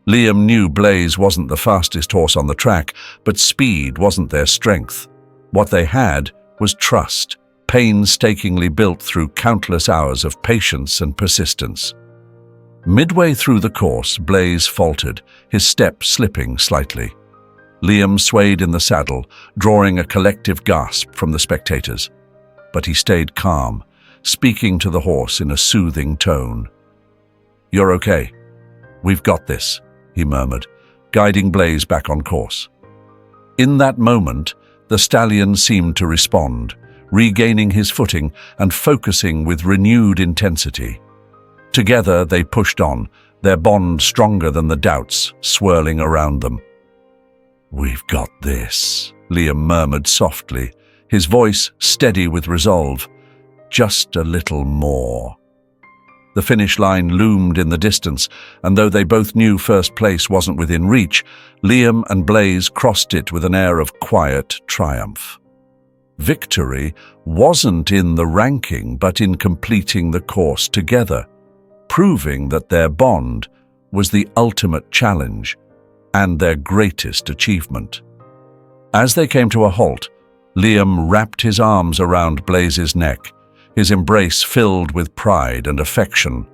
Liam knew Blaze wasn't the fastest horse on the track, but speed wasn't their strength. What they had was trust, painstakingly built through countless hours of patience and persistence. Midway through the course, Blaze faltered, his step slipping slightly. Liam swayed in the saddle, drawing a collective gasp from the spectators. But he stayed calm, speaking to the horse in a soothing tone. "You're okay. We've got this," he murmured, guiding Blaze back on course. In that moment, the stallion seemed to respond, regaining his footing and focusing with renewed intensity. Together they pushed on, their bond stronger than the doubts swirling around them. "We've got this," Liam murmured softly, his voice steady with resolve. "Just a little more." The finish line loomed in the distance, and though they both knew first place wasn't within reach, Liam and Blaze crossed it with an air of quiet triumph. victory wasn't in the ranking but in completing the course together, proving that their bond was the ultimate challenge and their greatest achievement. As they came to a halt, Liam wrapped his arms around Blaze's neck, his embrace filled with pride and affection.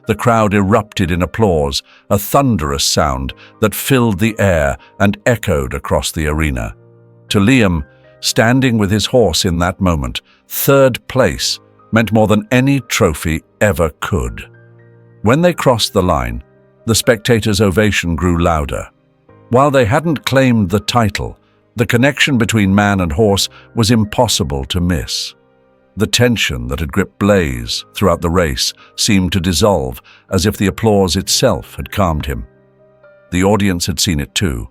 The crowd erupted in applause, a thunderous sound that filled the air and echoed across the arena. To Liam, standing with his horse in that moment, third place meant more than any trophy ever could. When they crossed the line, the spectators' ovation grew louder. While they hadn't claimed the title, the connection between man and horse was impossible to miss. The tension that had gripped Blaze throughout the race seemed to dissolve, as if the applause itself had calmed him. The audience had seen it too.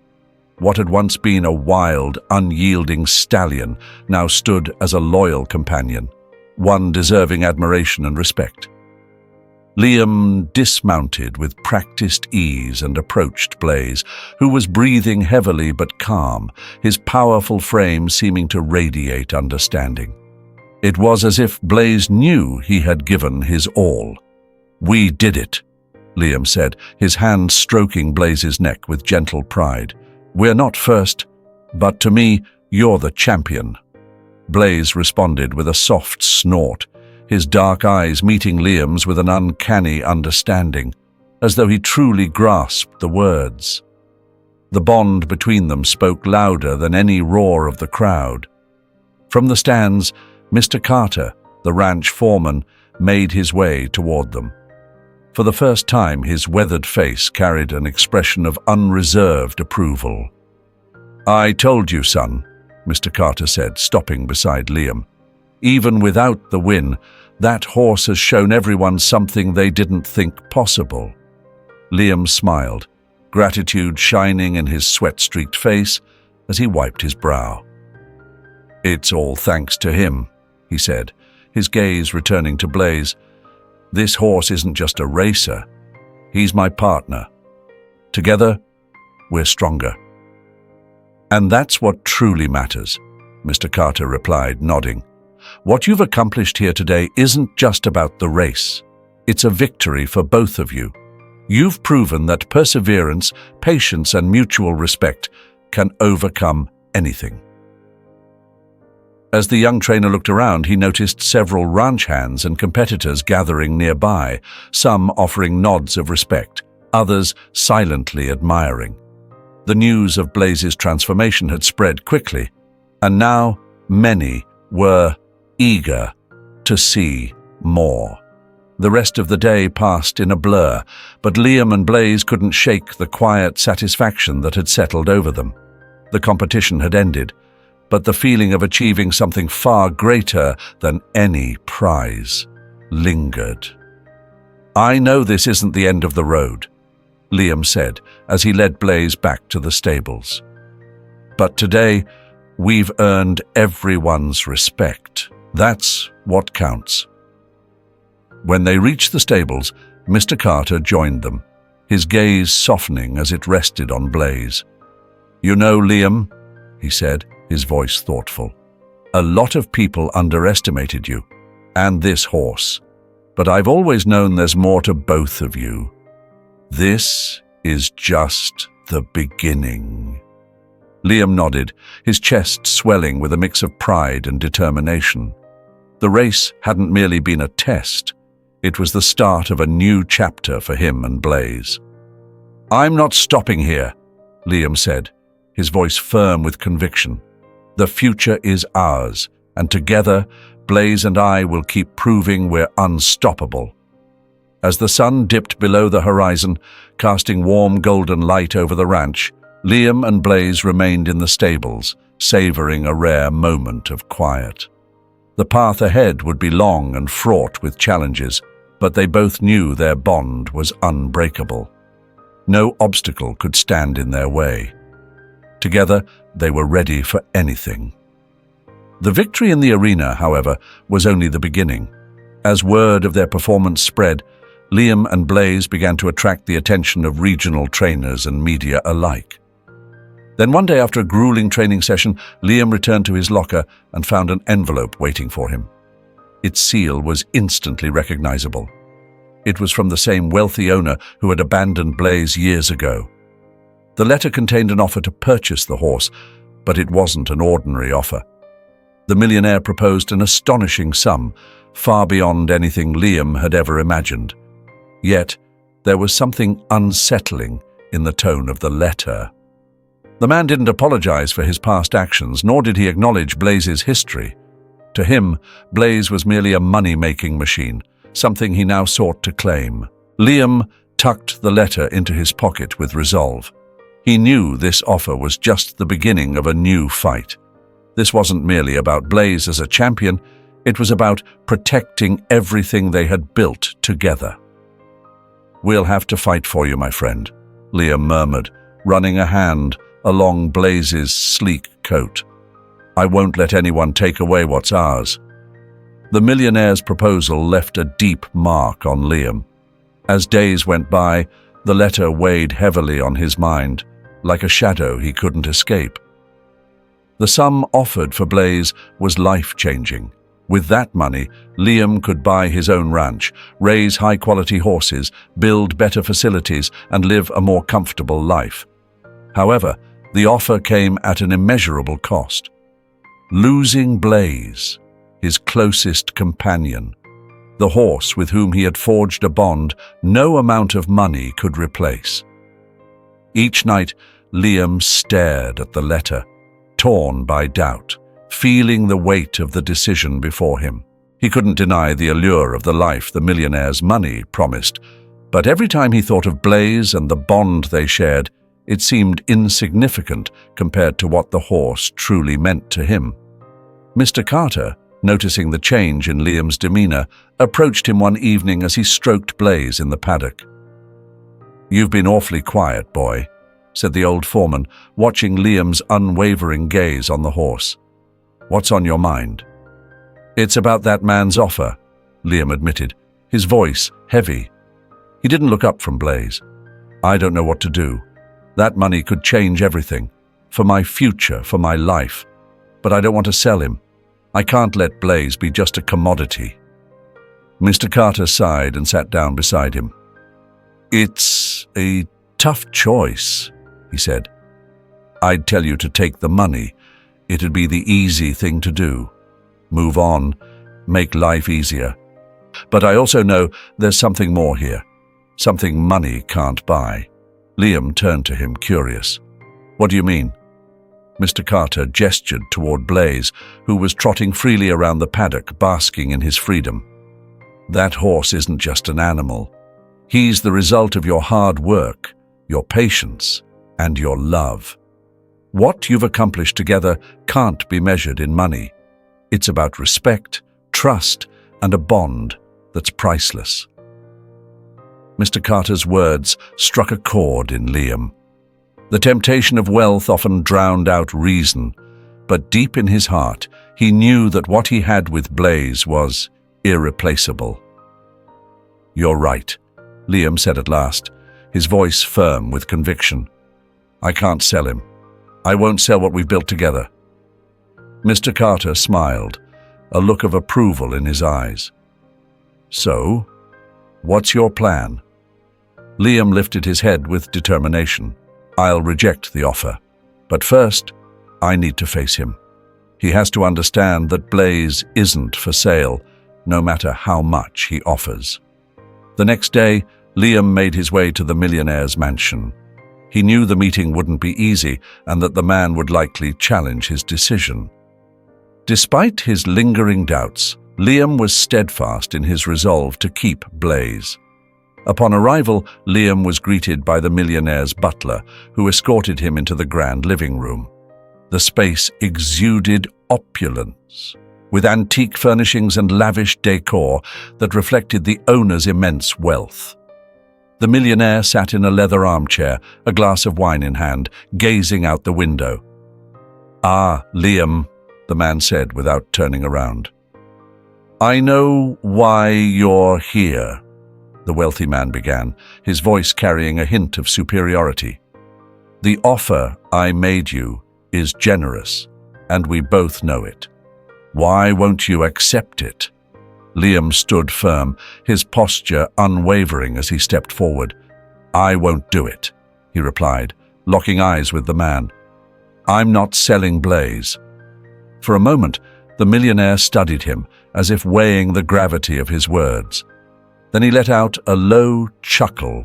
What had once been a wild, unyielding stallion now stood as a loyal companion, one deserving admiration and respect. Liam dismounted with practiced ease and approached Blaze, who was breathing heavily but calm, his powerful frame seeming to radiate understanding. It was as if Blaze knew he had given his all. "We did it," Liam said, his hand stroking Blaze's neck with gentle pride. "We're not first, but to me, you're the champion." Blaze responded with a soft snort, his dark eyes meeting Liam's with an uncanny understanding, as though he truly grasped the words. The bond between them spoke louder than any roar of the crowd. From the stands, Mr. Carter, the ranch foreman, made his way toward them. For the first time, his weathered face carried an expression of unreserved approval. "I told you, son," Mr. Carter said, stopping beside Liam. "Even without the win, that horse has shown everyone something they didn't think possible." Liam smiled, gratitude shining in his sweat-streaked face as he wiped his brow. "It's all thanks to him," he said, his gaze returning to Blaze. "This horse isn't just a racer. He's my partner. Together, we're stronger." "And that's what truly matters," Mr. Carter replied, nodding. "What you've accomplished here today isn't just about the race. It's a victory for both of you. You've proven that perseverance, patience, and mutual respect can overcome anything." As the young trainer looked around, he noticed several ranch hands and competitors gathering nearby, some offering nods of respect, others silently admiring. The news of Blaze's transformation had spread quickly, and now many were eager to see more. The rest of the day passed in a blur, but Liam and Blaze couldn't shake the quiet satisfaction that had settled over them. The competition had ended, but the feeling of achieving something far greater than any prize lingered. "I know this isn't the end of the road," Liam said as he led Blaze back to the stables. "But today, we've earned everyone's respect. That's what counts." When they reached the stables, Mr. Carter joined them, his gaze softening as it rested on Blaze. "You know, Liam," he said, his voice thoughtful, "a lot of people underestimated you, and this horse. But I've always known there's more to both of you. This is just the beginning." Liam nodded, his chest swelling with a mix of pride and determination. The race hadn't merely been a test. It was the start of a new chapter for him and Blaze. "I'm not stopping here," Liam said, his voice firm with conviction. "The future is ours, and together, Blaze and I will keep proving we're unstoppable." As the sun dipped below the horizon, casting warm golden light over the ranch, Liam and Blaze remained in the stables, savoring a rare moment of quiet. The path ahead would be long and fraught with challenges, but they both knew their bond was unbreakable. No obstacle could stand in their way. Together, they were ready for anything. The victory in the arena, however, was only the beginning. As word of their performance spread, Liam and Blaze began to attract the attention of regional trainers and media alike. Then one day after a grueling training session, Liam returned to his locker and found an envelope waiting for him. Its seal was instantly recognizable. It was from the same wealthy owner who had abandoned Blaze years ago. The letter contained an offer to purchase the horse, but it wasn't an ordinary offer. The millionaire proposed an astonishing sum, far beyond anything Liam had ever imagined. Yet, there was something unsettling in the tone of the letter. The man didn't apologize for his past actions, nor did he acknowledge Blaze's history. To him, Blaze was merely a money-making machine, something he now sought to claim. Liam tucked the letter into his pocket with resolve. He knew this offer was just the beginning of a new fight. This wasn't merely about Blaze as a champion, it was about protecting everything they had built together. "We'll have to fight for you, my friend," Liam murmured, running a hand along Blaze's sleek coat. "I won't let anyone take away what's ours." The millionaire's proposal left a deep mark on Liam. As days went by, the letter weighed heavily on his mind, like a shadow he couldn't escape. The sum offered for Blaze was life-changing. With that money, Liam could buy his own ranch, raise high-quality horses, build better facilities, and live a more comfortable life. However, the offer came at an immeasurable cost. Losing Blaze, his closest companion, the horse with whom he had forged a bond no amount of money could replace. Each night, Liam stared at the letter, torn by doubt, feeling the weight of the decision before him. He couldn't deny the allure of the life the millionaire's money promised, but every time he thought of Blaze and the bond they shared, it seemed insignificant compared to what the horse truly meant to him. Mr. Carter, noticing the change in Liam's demeanor, approached him one evening as he stroked Blaze in the paddock. "You've been awfully quiet, boy," said the old foreman, watching Liam's unwavering gaze on the horse. "What's on your mind?" "It's about that man's offer," Liam admitted, his voice heavy. He didn't look up from Blaze. "I don't know what to do. That money could change everything, for my future, for my life. But I don't want to sell him. I can't let Blaze be just a commodity." Mr. Carter sighed and sat down beside him. "It's a tough choice," he said. "I'd tell you to take the money. It'd be the easy thing to do. Move on, make life easier. But I also know there's something more here, something money can't buy." Liam turned to him, curious. "What do you mean?" Mr. Carter gestured toward Blaze, who was trotting freely around the paddock, basking in his freedom. "That horse isn't just an animal. He's the result of your hard work, your patience, and your love. What you've accomplished together can't be measured in money. It's about respect, trust, and a bond that's priceless." Mr. Carter's words struck a chord in Liam. The temptation of wealth often drowned out reason, but deep in his heart, he knew that what he had with Blaze was irreplaceable. "You're right," Liam said at last, his voice firm with conviction. "I can't sell him. I won't sell what we've built together." Mr. Carter smiled, a look of approval in his eyes. "So, what's your plan?" Liam lifted his head with determination. "I'll reject the offer. But first, I need to face him. He has to understand that Blaze isn't for sale, no matter how much he offers." The next day, Liam made his way to the millionaire's mansion. He knew the meeting wouldn't be easy and that the man would likely challenge his decision. Despite his lingering doubts, Liam was steadfast in his resolve to keep Blaze. Upon arrival, Liam was greeted by the millionaire's butler, who escorted him into the grand living room. The space exuded opulence, with antique furnishings and lavish decor that reflected the owner's immense wealth. The millionaire sat in a leather armchair, a glass of wine in hand, gazing out the window. "Ah, Liam," the man said without turning around. "I know why you're here," the wealthy man began, his voice carrying a hint of superiority. "The offer I made you is generous, and we both know it. Why won't you accept it?" Liam stood firm, his posture unwavering as he stepped forward. "I won't do it," he replied, locking eyes with the man. "I'm not selling Blaze." For a moment, the millionaire studied him, as if weighing the gravity of his words. Then he let out a low chuckle,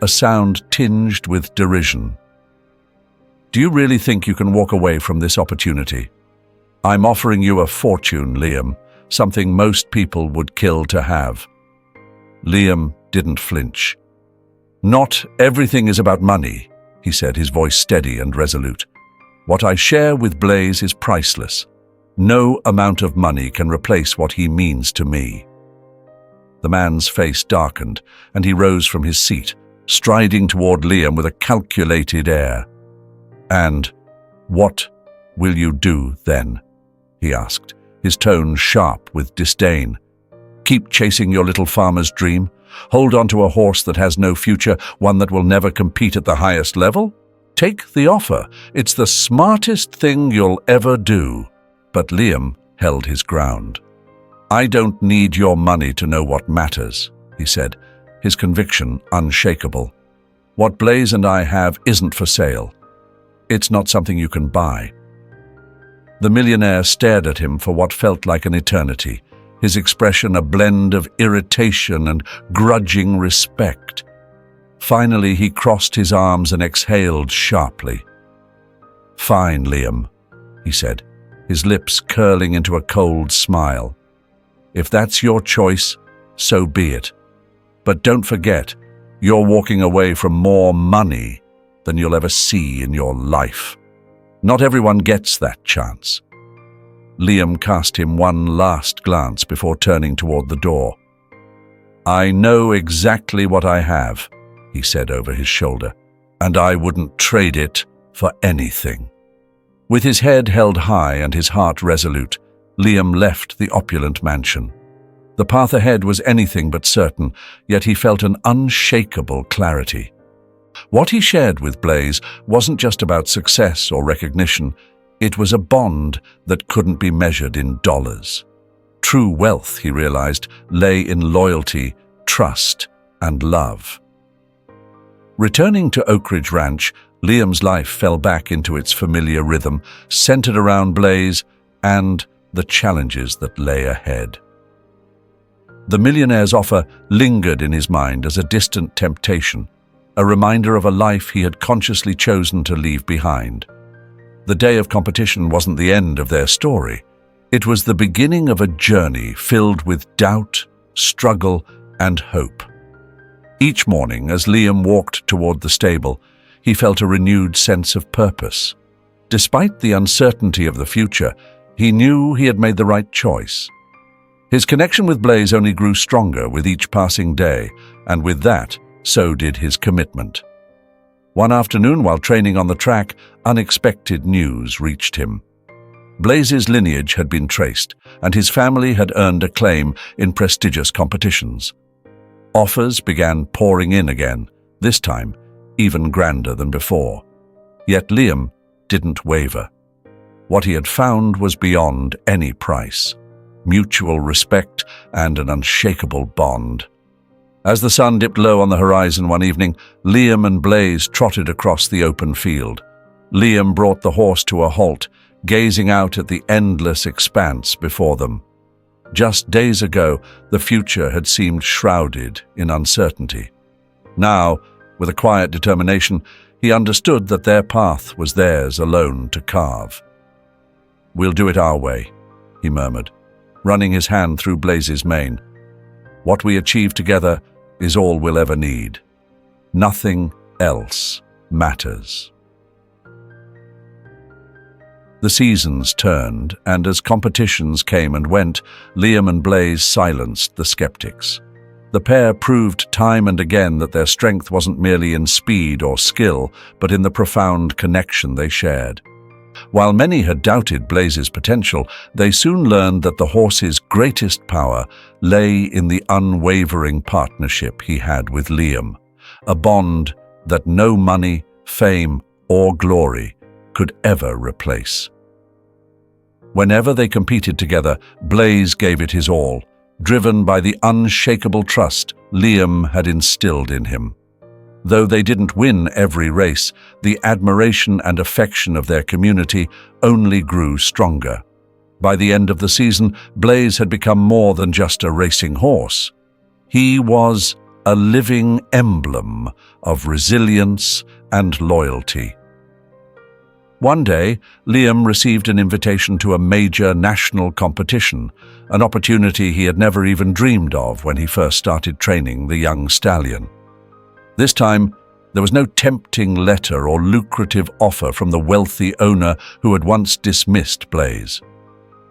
a sound tinged with derision. "Do you really think you can walk away from this opportunity? I'm offering you a fortune, Liam, something most people would kill to have." Liam didn't flinch. "Not everything is about money," he said, his voice steady and resolute. "What I share with Blaze is priceless. No amount of money can replace what he means to me." The man's face darkened, and he rose from his seat, striding toward Liam with a calculated air. "And what will you do then?" he asked, his tone sharp with disdain. "Keep chasing your little farmer's dream? Hold on to a horse that has no future, one that will never compete at the highest level? Take the offer. It's the smartest thing you'll ever do." But Liam held his ground. "I don't need your money to know what matters," he said, his conviction unshakable. "What Blaze and I have isn't for sale. It's not something you can buy." The millionaire stared at him for what felt like an eternity, his expression a blend of irritation and grudging respect. Finally, he crossed his arms and exhaled sharply. "Fine, Liam," he said, his lips curling into a cold smile. "If that's your choice, so be it. But don't forget, you're walking away from more money than you'll ever see in your life. Not everyone gets that chance." Liam cast him one last glance before turning toward the door. "I know exactly what I have," he said over his shoulder, "and I wouldn't trade it for anything." With his head held high and his heart resolute, Liam left the opulent mansion. The path ahead was anything but certain, yet he felt an unshakable clarity. What he shared with Blaze wasn't just about success or recognition. It was a bond that couldn't be measured in dollars. True wealth, he realized, lay in loyalty, trust, and love. Returning to Oak Ridge Ranch, Liam's life fell back into its familiar rhythm, centered around Blaze and the challenges that lay ahead. The millionaire's offer lingered in his mind as a distant temptation, a reminder of a life he had consciously chosen to leave behind. The day of competition wasn't the end of their story. It was the beginning of a journey filled with doubt, struggle, and hope. Each morning, as Liam walked toward the stable, he felt a renewed sense of purpose. Despite the uncertainty of the future, he knew he had made the right choice. His connection with Blaze only grew stronger with each passing day, and with that, so did his commitment. One afternoon, while training on the track, unexpected news reached him. Blaze's lineage had been traced, and his family had earned acclaim in prestigious competitions. Offers began pouring in again, this time even grander than before. Yet Liam didn't waver. What he had found was beyond any price: mutual respect and an unshakable bond. As the sun dipped low on the horizon one evening, Liam and Blaze trotted across the open field. Liam brought the horse to a halt, gazing out at the endless expanse before them. Just days ago, the future had seemed shrouded in uncertainty. Now, with a quiet determination, he understood that their path was theirs alone to carve. "We'll do it our way," he murmured, running his hand through Blaze's mane. "What we achieve together is all we'll ever need. Nothing else matters." The seasons turned, and as competitions came and went, Liam and Blaze silenced the skeptics. The pair proved time and again that their strength wasn't merely in speed or skill, but in the profound connection they shared. While many had doubted Blaze's potential, they soon learned that the horse's greatest power lay in the unwavering partnership he had with Liam, a bond that no money, fame, or glory could ever replace. Whenever they competed together, Blaze gave it his all, driven by the unshakable trust Liam had instilled in him. Though they didn't win every race, the admiration and affection of their community only grew stronger. By the end of the season, Blaze had become more than just a racing horse. He was a living emblem of resilience and loyalty. One day, Liam received an invitation to a major national competition, an opportunity he had never even dreamed of when he first started training the young stallion. This time, there was no tempting letter or lucrative offer from the wealthy owner who had once dismissed Blaze.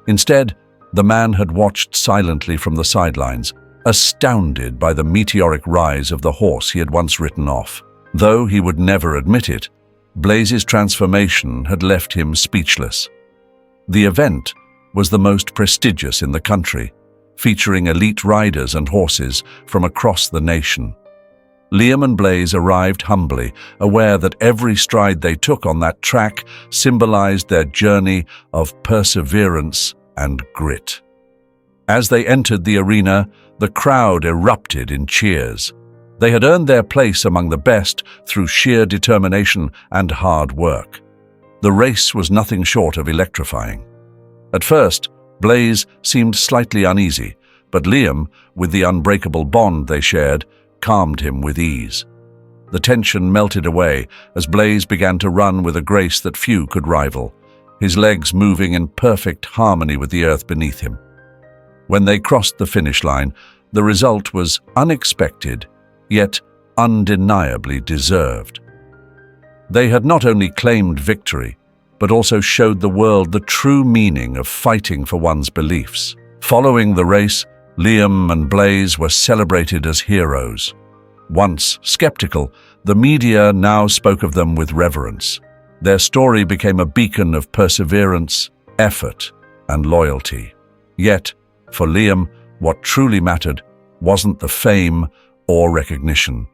Instead, the man had watched silently from the sidelines, astounded by the meteoric rise of the horse he had once written off. Though he would never admit it, Blaze's transformation had left him speechless. The event was the most prestigious in the country, featuring elite riders and horses from across the nation. Liam and Blaze arrived humbly, aware that every stride they took on that track symbolized their journey of perseverance and grit. As they entered the arena, the crowd erupted in cheers. They had earned their place among the best through sheer determination and hard work. The race was nothing short of electrifying. At first, Blaze seemed slightly uneasy, but Liam, with the unbreakable bond they shared, calmed him with ease. The tension melted away as Blaze began to run with a grace that few could rival, his legs moving in perfect harmony with the earth beneath him. When they crossed the finish line, the result was unexpected, yet undeniably deserved. They had not only claimed victory, but also showed the world the true meaning of fighting for one's beliefs. Following the race, Liam and Blaze were celebrated as heroes. Once skeptical, the media now spoke of them with reverence. Their story became a beacon of perseverance, effort, and loyalty. Yet, for Liam, what truly mattered wasn't the fame or recognition.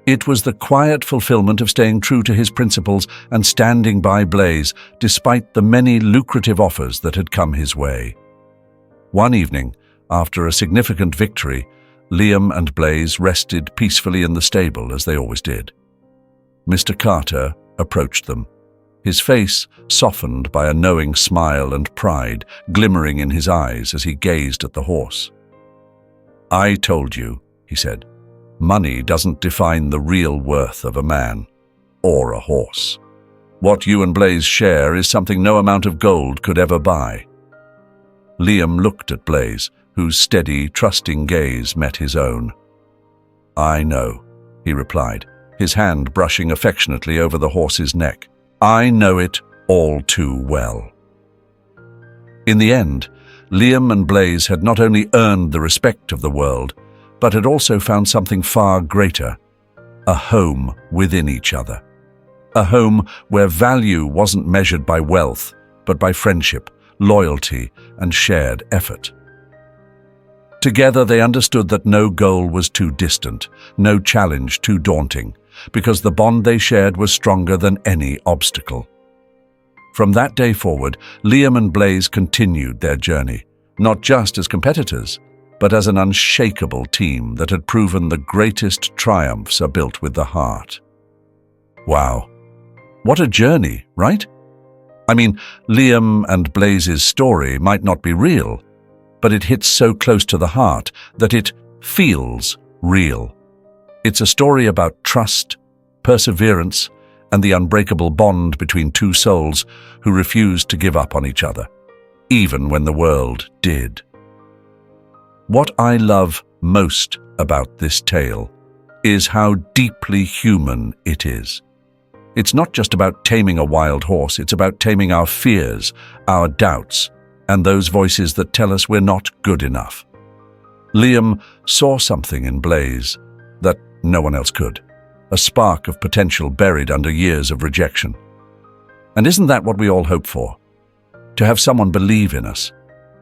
It was the quiet fulfillment of staying true to his principles and standing by Blaze despite the many lucrative offers that had come his way. One evening, after a significant victory, Liam and Blaze rested peacefully in the stable as they always did. Mr. Carter approached them, his face softened by a knowing smile and pride glimmering in his eyes as he gazed at the horse. "I told you," he said, "money doesn't define the real worth of a man or a horse. What you and Blaze share is something no amount of gold could ever buy." Liam looked at Blaze, whose steady, trusting gaze met his own. "I know," he replied, his hand brushing affectionately over the horse's neck. "I know it all too well." In the end, Liam and Blaze had not only earned the respect of the world, but had also found something far greater, a home within each other. A home where value wasn't measured by wealth, but by friendship, loyalty, and shared effort. Together they understood that no goal was too distant, no challenge too daunting, because the bond they shared was stronger than any obstacle. From that day forward, Liam and Blaze continued their journey, not just as competitors, but as an unshakable team that had proven the greatest triumphs are built with the heart. Wow, what a journey, right? I mean, Liam and Blaze's story might not be real, but it hits so close to the heart that it feels real. It's a story about trust, perseverance, and the unbreakable bond between two souls who refused to give up on each other, even when the world did. What I love most about this tale is how deeply human it is. It's not just about taming a wild horse, it's about taming our fears, our doubts, and those voices that tell us we're not good enough. Liam saw something in Blaze that no one else could, a spark of potential buried under years of rejection. And isn't that what we all hope for? To have someone believe in us,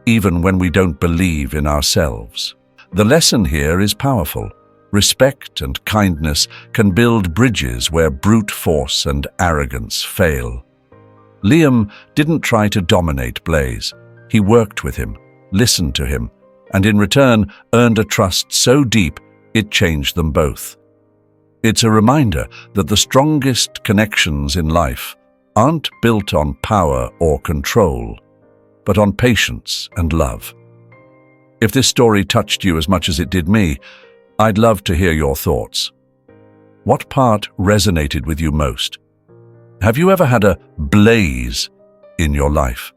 even when we don't believe in ourselves. The lesson here is powerful. Respect and kindness can build bridges where brute force and arrogance fail. Liam didn't try to dominate Blaze. He worked with him, listened to him, and in return earned a trust so deep it changed them both. It's a reminder that the strongest connections in life aren't built on power or control, but on patience and love. If this story touched you as much as it did me, I'd love to hear your thoughts. What part resonated with you most? Have you ever had a blaze in your life?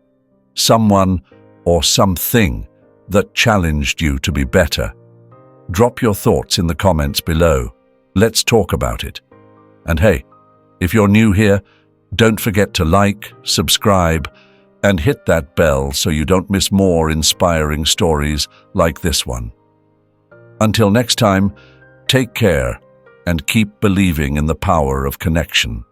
Someone or something that challenged you to be better? Drop your thoughts in the comments below. Let's talk about it. And hey, if you're new here, don't forget to like, subscribe, and hit that bell so you don't miss more inspiring stories like this one. Until next time, take care and keep believing in the power of connection.